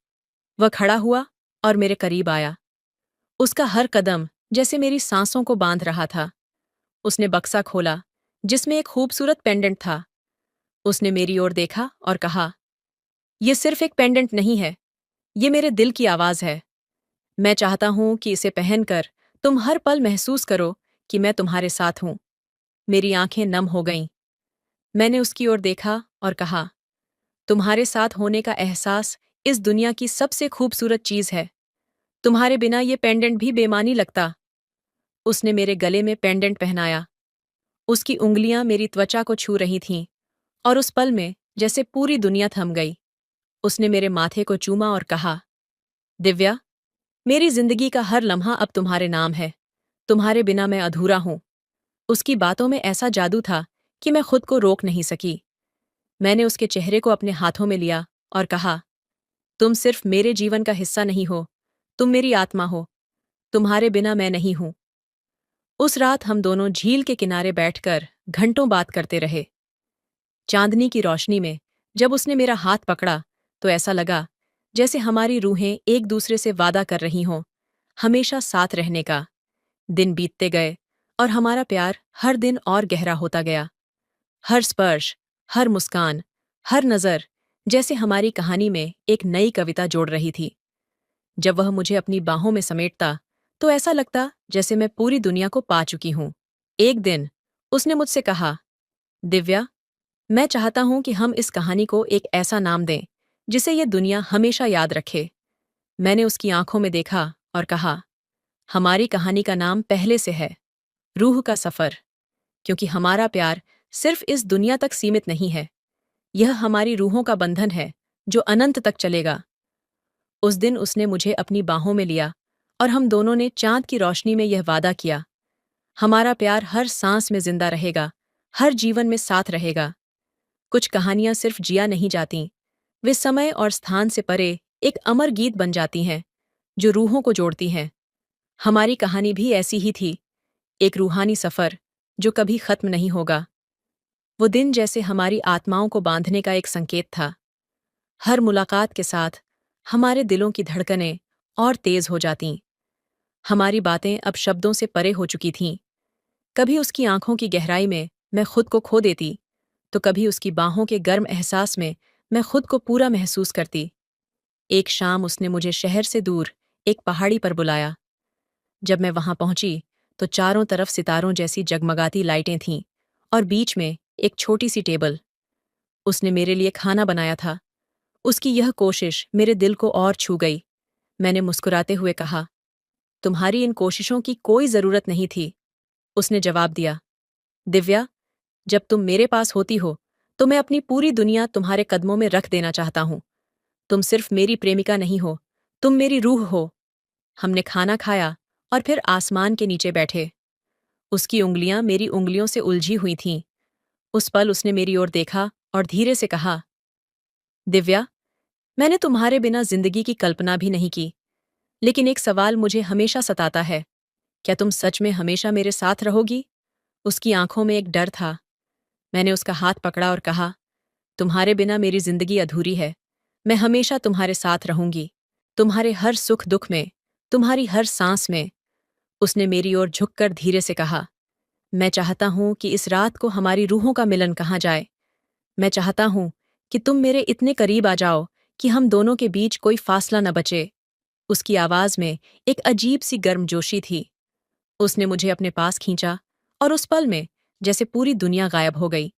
वह खड़ा हुआ और मेरे करीब आया। उसका हर कदम जैसे मेरी सांसों को बांध रहा था। उसने बक्सा खोला, जिसमें एक खूबसूरत पेंडेंट था। उसने मेरी ओर देखा और कहा, यह सिर्फ एक पेंडेंट नहीं है, ये मेरे दिल की आवाज है। मैं चाहता हूं कि इसे पहनकर तुम हर पल महसूस करो कि मैं तुम्हारे साथ हूं। मेरी आंखें नम हो गईं। मैंने उसकी ओर देखा और कहा, तुम्हारे साथ होने का एहसास इस दुनिया की सबसे खूबसूरत चीज है। तुम्हारे बिना ये पेंडेंट भी बेमानी लगता। उसने मेरे गले में पेंडेंट पहनाया। उसकी उंगलियां मेरी त्वचा को छू रही थीं, और उस पल में जैसे पूरी दुनिया थम गई। उसने मेरे माथे को चूमा और कहा, दिव्या, मेरी जिंदगी का हर लम्हा अब तुम्हारे नाम है। तुम्हारे बिना मैं अधूरा हूं। उसकी बातों में ऐसा जादू था कि मैं खुद को रोक नहीं सकी। मैंने उसके चेहरे को अपने हाथों में लिया और कहा, तुम सिर्फ मेरे जीवन का हिस्सा नहीं हो, तुम मेरी आत्मा हो, तुम्हारे बिना मैं नहीं हूं। उस रात हम दोनों झील के किनारे बैठकर घंटों बात करते रहे। चांदनी की रोशनी में जब उसने मेरा हाथ पकड़ा तो ऐसा लगा जैसे हमारी रूहें एक दूसरे से वादा कर रही हों, हमेशा साथ रहने का। दिन बीतते गए और हमारा प्यार हर दिन और गहरा होता गया। हर स्पर्श, हर मुस्कान, हर नज़र जैसे हमारी कहानी में एक नई कविता जोड़ रही थी। जब वह मुझे अपनी बाहों में समेटता तो ऐसा लगता जैसे मैं पूरी दुनिया को पा चुकी हूं। एक दिन उसने मुझसे कहा, दिव्या, मैं चाहता हूं कि हम इस कहानी को एक ऐसा नाम दें जिसे ये दुनिया हमेशा याद रखे। मैंने उसकी आंखों में देखा और कहा, हमारी कहानी का नाम पहले से है, रूह का सफर। क्योंकि हमारा प्यार सिर्फ इस दुनिया तक सीमित नहीं है, यह हमारी रूहों का बंधन है जो अनंत तक चलेगा। उस दिन उसने मुझे अपनी बाहों में लिया और हम दोनों ने चांद की रोशनी में यह वादा किया, हमारा प्यार हर सांस में जिंदा रहेगा, हर जीवन में साथ रहेगा। कुछ कहानियां सिर्फ जिया नहीं जातीं, वे समय और स्थान से परे एक अमर गीत बन जाती हैं जो रूहों को जोड़ती हैं। हमारी कहानी भी ऐसी ही थी, एक रूहानी सफर जो कभी खत्म नहीं होगा। वो दिन जैसे हमारी आत्माओं को बांधने का एक संकेत था। हर मुलाकात के साथ हमारे दिलों की धड़कनें और तेज हो जातीं। हमारी बातें अब शब्दों से परे हो चुकी थीं। कभी उसकी आंखों की गहराई में मैं खुद को खो देती, तो कभी उसकी बाहों के गर्म एहसास में मैं खुद को पूरा महसूस करती। एक शाम उसने मुझे शहर से दूर एक पहाड़ी पर बुलाया। जब मैं वहां पहुंची तो चारों तरफ सितारों जैसी जगमगाती लाइटें थीं और बीच में एक छोटी सी टेबल। उसने मेरे लिए खाना बनाया था। उसकी यह कोशिश मेरे दिल को और छू गई। मैंने मुस्कुराते हुए कहा, तुम्हारी इन कोशिशों की कोई जरूरत नहीं थी। उसने जवाब दिया, दिव्या, जब तुम मेरे पास होती हो तो मैं अपनी पूरी दुनिया तुम्हारे कदमों में रख देना चाहता हूं। तुम सिर्फ मेरी प्रेमिका नहीं हो, तुम मेरी रूह हो। हमने खाना खाया और फिर आसमान के नीचे बैठे। उसकी उंगलियां मेरी उंगलियों से उलझी हुई थीं। उस पल उसने मेरी ओर देखा और धीरे से कहा, दिव्या, मैंने तुम्हारे बिना जिंदगी की कल्पना भी नहीं की, लेकिन एक सवाल मुझे हमेशा सताता है, क्या तुम सच में हमेशा मेरे साथ रहोगी? उसकी आंखों में एक डर था। मैंने उसका हाथ पकड़ा और कहा, तुम्हारे बिना मेरी जिंदगी अधूरी है। मैं हमेशा तुम्हारे साथ रहूंगी, तुम्हारे हर सुख दुख में, तुम्हारी हर सांस में। उसने मेरी ओर झुककर धीरे से कहा, मैं चाहता हूं कि इस रात को हमारी रूहों का मिलन कहा जाए। मैं चाहता हूं कि तुम मेरे इतने करीब आ जाओ कि हम दोनों के बीच कोई फासला न बचे। उसकी आवाज में एक अजीब सी गर्मजोशी थी। उसने मुझे अपने पास खींचा और उस पल में जैसे पूरी दुनिया गायब हो गई।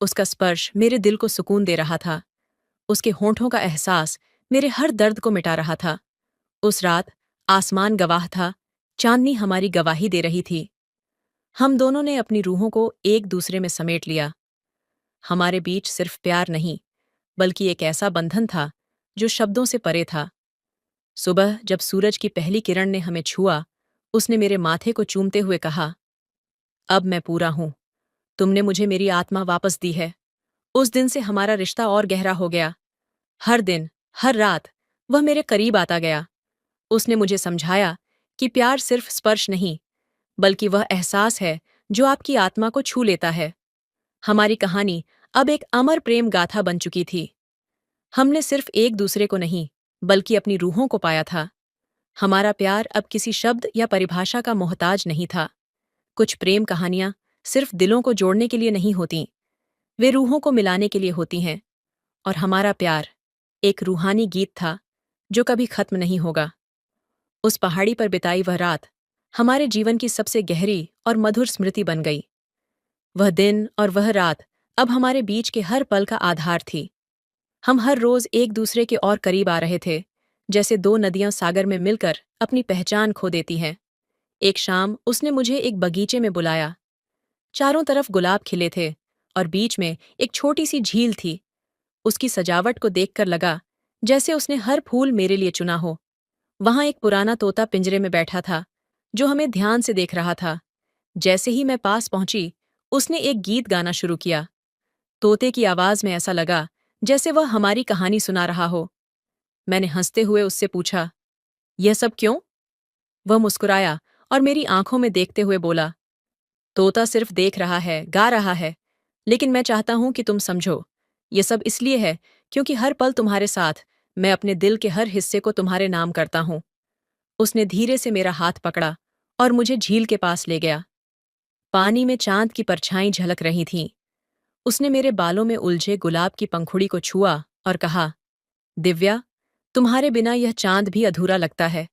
उसका स्पर्श मेरे दिल को सुकून दे रहा था। उसके होंठों का एहसास मेरे हर दर्द को मिटा रहा था। उस रात आसमान गवाह था, चांदनी हमारी गवाही दे रही थी। हम दोनों ने अपनी रूहों को एक दूसरे में समेट लिया। हमारे बीच सिर्फ प्यार नहीं, बल्कि एक ऐसा बंधन था जो शब्दों से परे था। सुबह जब सूरज की पहली किरण ने हमें छुआ, उसने मेरे माथे को चूमते हुए कहा, अब मैं पूरा हूं, तुमने मुझे मेरी आत्मा वापस दी है। उस दिन से हमारा रिश्ता और गहरा हो गया। हर दिन, हर रात वह मेरे करीब आता गया। उसने मुझे समझाया कि प्यार सिर्फ स्पर्श नहीं, बल्कि वह एहसास है जो आपकी आत्मा को छू लेता है। हमारी कहानी अब एक अमर प्रेम गाथा बन चुकी थी। हमने सिर्फ एक दूसरे को नहीं, बल्कि अपनी रूहों को पाया था। हमारा प्यार अब किसी शब्द या परिभाषा का मोहताज नहीं था। कुछ प्रेम कहानियां सिर्फ दिलों को जोड़ने के लिए नहीं होतीं, वे रूहों को मिलाने के लिए होती हैं। और हमारा प्यार एक रूहानी गीत था जो कभी खत्म नहीं होगा। उस पहाड़ी पर बिताई वह रात हमारे जीवन की सबसे गहरी और मधुर स्मृति बन गई। वह दिन और वह रात अब हमारे बीच के हर पल का आधार थी। हम हर रोज एक दूसरे के और करीब आ रहे थे, जैसे दो नदियां सागर में मिलकर अपनी पहचान खो देती हैं। एक शाम उसने मुझे एक बगीचे में बुलाया। चारों तरफ गुलाब खिले थे और बीच में एक छोटी सी झील थी। उसकी सजावट को देखकर लगा जैसे उसने हर फूल मेरे लिए चुना हो। वहां एक पुराना तोता पिंजरे में बैठा था, जो हमें ध्यान से देख रहा था। जैसे ही मैं पास पहुंची, उसने एक गीत गाना शुरू किया। तोते की आवाज में ऐसा लगा जैसे वह हमारी कहानी सुना रहा हो। मैंने हंसते हुए उससे पूछा, यह सब क्यों? वह मुस्कुराया और मेरी आंखों में देखते हुए बोला, तोता सिर्फ देख रहा है, गा रहा है, लेकिन मैं चाहता हूं कि तुम समझो। ये सब इसलिए है क्योंकि हर पल तुम्हारे साथ मैं अपने दिल के हर हिस्से को तुम्हारे नाम करता हूं। उसने धीरे से मेरा हाथ पकड़ा और मुझे झील के पास ले गया। पानी में चांद की परछाई झलक रही थीं। उसने मेरे बालों में उलझे गुलाब की पंखुड़ी को छुआ और कहा, दिव्या, तुम्हारे बिना यह चांद भी अधूरा लगता है।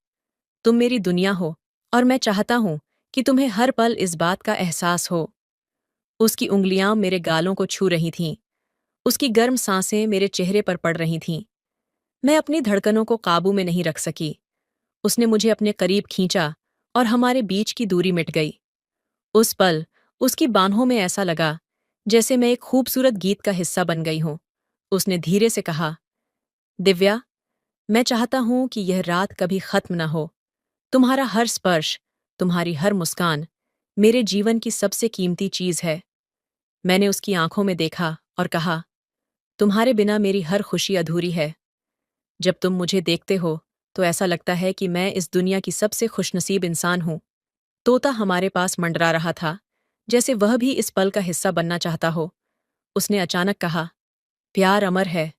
तुम मेरी दुनिया हो और मैं चाहता हूं कि तुम्हें हर पल इस बात का एहसास हो। उसकी उंगलियां मेरे गालों को छू रही थीं। उसकी गर्म सांसें मेरे चेहरे पर पड़ रही थीं। मैं अपनी धड़कनों को काबू में नहीं रख सकी। उसने मुझे अपने करीब खींचा और हमारे बीच की दूरी मिट गई। उस पल उसकी बाहों में ऐसा लगा जैसे मैं एक खूबसूरत गीत का हिस्सा बन गई हूं। उसने धीरे से कहा, दिव्या, मैं चाहता हूं कि यह रात कभी खत्म न हो। तुम्हारा हर स्पर्श, तुम्हारी हर मुस्कान मेरे जीवन की सबसे कीमती चीज है। मैंने उसकी आंखों में देखा और कहा, तुम्हारे बिना मेरी हर खुशी अधूरी है। जब तुम मुझे देखते हो तो ऐसा लगता है कि मैं इस दुनिया की सबसे खुशनसीब इंसान हूं। तोता हमारे पास मंडरा रहा था, जैसे वह भी इस पल का हिस्सा बनना चाहता हो। उसने अचानक कहा, प्यार अमर है,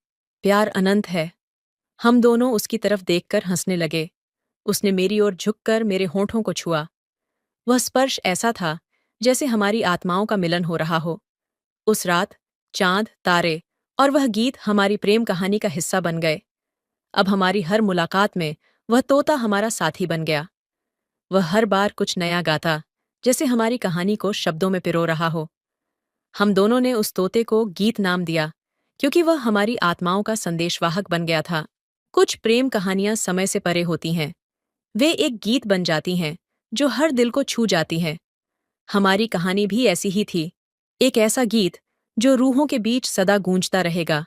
प्यार अनंत है। हम दोनों उसकी तरफ देखकर हंसने लगे। उसने मेरी ओर झुककर मेरे होंठों को छुआ। वह स्पर्श ऐसा था जैसे हमारी आत्माओं का मिलन हो रहा हो। उस रात चांद, तारे और वह गीत हमारी प्रेम कहानी का हिस्सा बन गए। अब हमारी हर मुलाकात में वह तोता हमारा साथी बन गया। वह हर बार कुछ नया गाता, जैसे हमारी कहानी को शब्दों में पिरो रहा हो। हम दोनों ने उस तोते को गीत नाम दिया, क्योंकि वह हमारी आत्माओं का संदेशवाहक बन गया था। कुछ प्रेम कहानियां समय से परे होती हैं। वे एक गीत बन जाती हैं, जो हर दिल को छू जाती हैं। हमारी कहानी भी ऐसी ही थी, एक ऐसा गीत जो रूहों के बीच सदा गूंजता रहेगा।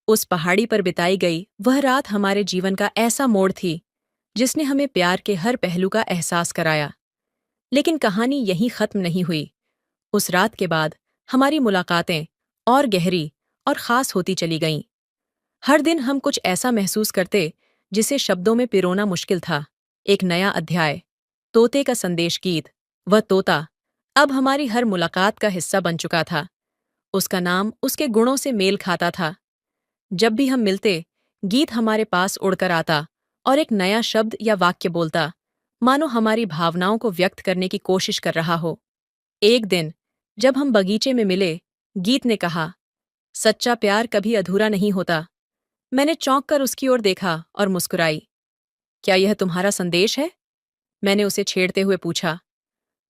उस पहाड़ी पर बिताई गई वह रात हमारे जीवन का ऐसा मोड़ थी, जिसने हमें प्यार के हर पहलू का एहसास कराया। लेकिन कहानी यहीं खत्म नहीं हुई। उस रात के बाद हमारी मुलाकातें और गहरी और खास होती चली गईं। हर दिन हम कुछ ऐसा महसूस करते जिसे शब्दों में पिरोना मुश्किल था। एक नया अध्याय, तोते का संदेश गीत। वह तोता अब हमारी हर मुलाकात का हिस्सा बन चुका था। उसका नाम उसके गुणों से मेल खाता था। जब भी हम मिलते, गीत हमारे पास उड़कर आता और एक नया शब्द या वाक्य बोलता, मानो हमारी भावनाओं को व्यक्त करने की कोशिश कर रहा हो। एक दिन जब हम बगीचे में मिले, गीत ने कहा, सच्चा प्यार कभी अधूरा नहीं होता। मैंने चौंक कर उसकी ओर देखा और मुस्कुराई। क्या यह तुम्हारा संदेश है? मैंने उसे छेड़ते हुए पूछा।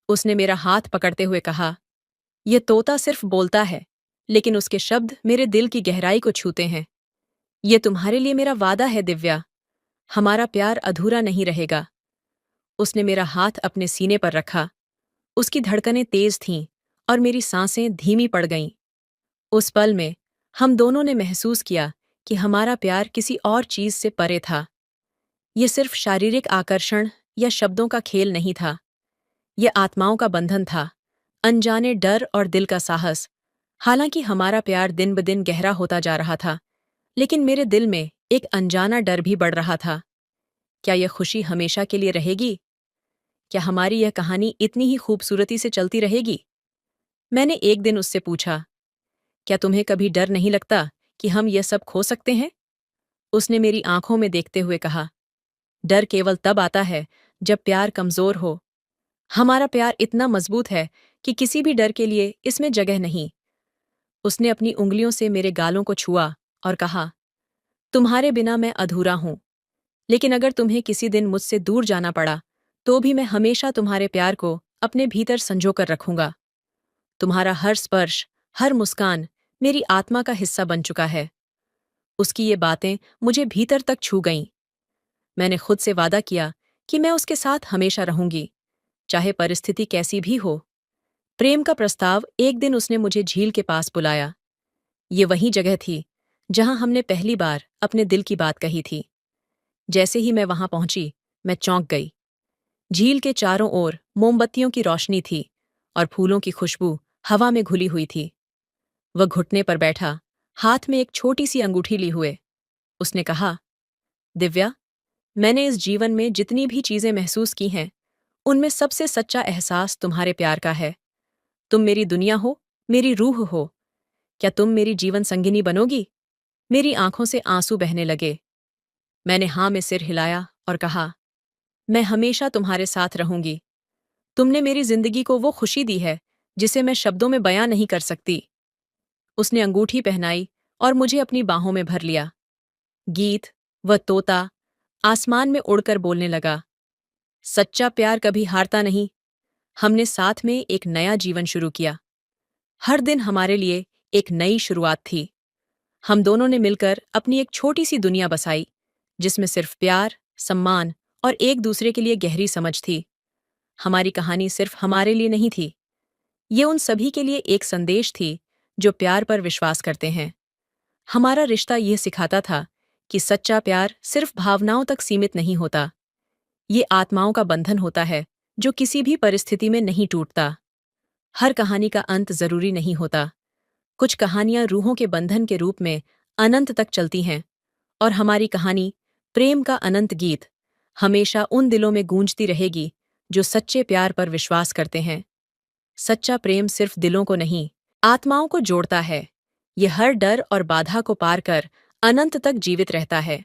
उसने मेरा हाथ पकड़ते हुए कहा, यह तोता सिर्फ बोलता है, लेकिन उसके शब्द मेरे दिल की गहराई को छूते हैं। ये तुम्हारे लिए मेरा वादा है दिव्या, हमारा प्यार अधूरा नहीं रहेगा। उसने मेरा हाथ अपने सीने पर रखा। उसकी धड़कनें तेज थीं और मेरी सांसें धीमी पड़ गईं। उस पल में हम दोनों ने महसूस किया कि हमारा प्यार किसी और चीज से परे था। ये सिर्फ शारीरिक आकर्षण या शब्दों का खेल नहीं था। ये आत्माओं का बंधन था, अनजाने डर और दिल का साहस। हालांकि हमारा प्यार दिन ब दिन गहरा होता जा रहा था, लेकिन मेरे दिल में एक अनजाना डर भी बढ़ रहा था। क्या यह खुशी हमेशा के लिए रहेगी? क्या हमारी यह कहानी इतनी ही खूबसूरती से चलती रहेगी? मैंने एक दिन उससे पूछा, क्या तुम्हें कभी डर नहीं लगता कि हम यह सब खो सकते हैं? उसने मेरी आंखों में देखते हुए कहा, डर केवल तब आता है जब प्यार कमजोर हो। हमारा प्यार इतना मजबूत है कि किसी भी डर के लिए इसमें जगह नहीं। उसने अपनी उंगलियों से मेरे गालों को छुआ और कहा, तुम्हारे बिना मैं अधूरा हूं, लेकिन अगर तुम्हें किसी दिन मुझसे दूर जाना पड़ा, तो भी मैं हमेशा तुम्हारे प्यार को अपने भीतर संजो कर रखूंगा। तुम्हारा हर स्पर्श, हर मुस्कान मेरी आत्मा का हिस्सा बन चुका है। उसकी ये बातें मुझे भीतर तक छू गईं। मैंने खुद से वादा किया कि मैं उसके साथ हमेशा रहूंगी, चाहे परिस्थिति कैसी भी हो। प्रेम का प्रस्ताव एक दिन उसने मुझे झील के पास बुलाया। ये वही जगह थी जहां हमने पहली बार अपने दिल की बात कही थी। जैसे ही मैं वहां पहुंची, मैं चौंक गई। झील के चारों ओर मोमबत्तियों की रोशनी थी और फूलों की खुशबू हवा में घुली हुई थी। वह घुटने पर बैठा, हाथ में एक छोटी सी अंगूठी ली हुए। उसने कहा, दिव्या, मैंने इस जीवन में जितनी भी चीजें महसूस की हैं, उनमें सबसे सच्चा एहसास तुम्हारे प्यार का है। तुम मेरी दुनिया हो, मेरी रूह हो। क्या तुम मेरी जीवन संगिनी बनोगी? मेरी आंखों से आंसू बहने लगे। मैंने हाँ में सिर हिलाया और कहा, मैं हमेशा तुम्हारे साथ रहूंगी। तुमने मेरी जिंदगी को वो खुशी दी है जिसे मैं शब्दों में बयां नहीं कर सकती। उसने अंगूठी पहनाई और मुझे अपनी बाहों में भर लिया। गीत, वह तोता, आसमान में उड़कर बोलने लगा, सच्चा प्यार कभी हारता नहीं। हमने साथ में एक नया जीवन शुरू किया। हर दिन हमारे लिए एक नई शुरुआत थी। हम दोनों ने मिलकर अपनी एक छोटी सी दुनिया बसाई, जिसमें सिर्फ प्यार, सम्मान और एक दूसरे के लिए गहरी समझ थी। हमारी कहानी सिर्फ हमारे लिए नहीं थी, ये उन सभी के लिए एक संदेश थी जो प्यार पर विश्वास करते हैं। हमारा रिश्ता यह सिखाता था कि सच्चा प्यार सिर्फ भावनाओं तक सीमित नहीं होता, ये आत्माओं का बंधन होता है जो किसी भी परिस्थिति में नहीं टूटता। हर कहानी का अंत जरूरी नहीं होता। कुछ कहानियां रूहों के बंधन के रूप में अनंत तक चलती हैं, और हमारी कहानी, प्रेम का अनंत गीत, हमेशा उन दिलों में गूंजती रहेगी जो सच्चे प्यार पर विश्वास करते हैं। सच्चा प्रेम सिर्फ दिलों को नहीं, आत्माओं को जोड़ता है। यह हर डर और बाधा को पार कर अनंत तक जीवित रहता है।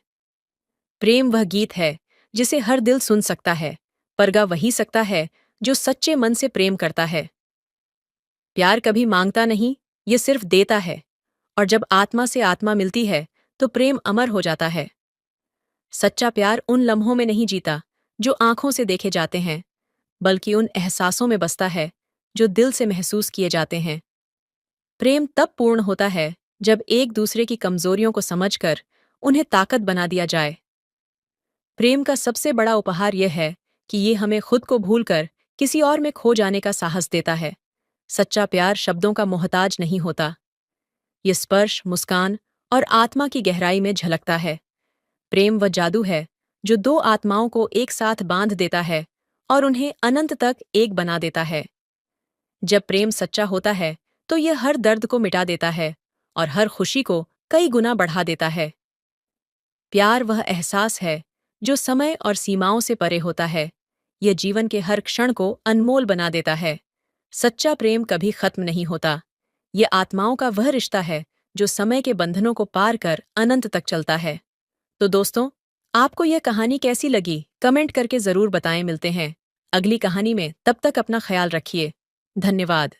प्रेम वह गीत है जिसे हर दिल सुन सकता है, पर गा वही सकता है जो सच्चे मन से प्रेम करता है। प्यार कभी मांगता नहीं, ये सिर्फ देता है। और जब आत्मा से आत्मा मिलती है तो प्रेम अमर हो जाता है। सच्चा प्यार उन लम्हों में नहीं जीता जो आंखों से देखे जाते हैं, बल्कि उन एहसासों में बसता है जो दिल से महसूस किए जाते हैं। प्रेम तब पूर्ण होता है जब एक दूसरे की कमजोरियों को समझकर उन्हें ताकत बना दिया जाए। प्रेम का सबसे बड़ा उपहार यह है कि ये हमें खुद को भूलकर किसी और में खो जाने का साहस देता है। सच्चा प्यार शब्दों का मोहताज नहीं होता, ये स्पर्श, मुस्कान और आत्मा की गहराई में झलकता है। प्रेम वह जादू है जो दो आत्माओं को एक साथ बांध देता है और उन्हें अनंत तक एक बना देता है। जब प्रेम सच्चा होता है तो यह हर दर्द को मिटा देता है और हर खुशी को कई गुना बढ़ा देता है। प्यार वह एहसास है जो समय और सीमाओं से परे होता है। यह जीवन के हर क्षण को अनमोल बना देता है। सच्चा प्रेम कभी खत्म नहीं होता। यह आत्माओं का वह रिश्ता है जो समय के बंधनों को पार कर अनंत तक चलता है। तो दोस्तों, आपको यह कहानी कैसी लगी? कमेंट करके जरूर बताएं। मिलते हैं अगली कहानी में, तब तक अपना ख्याल रखिए। धन्यवाद।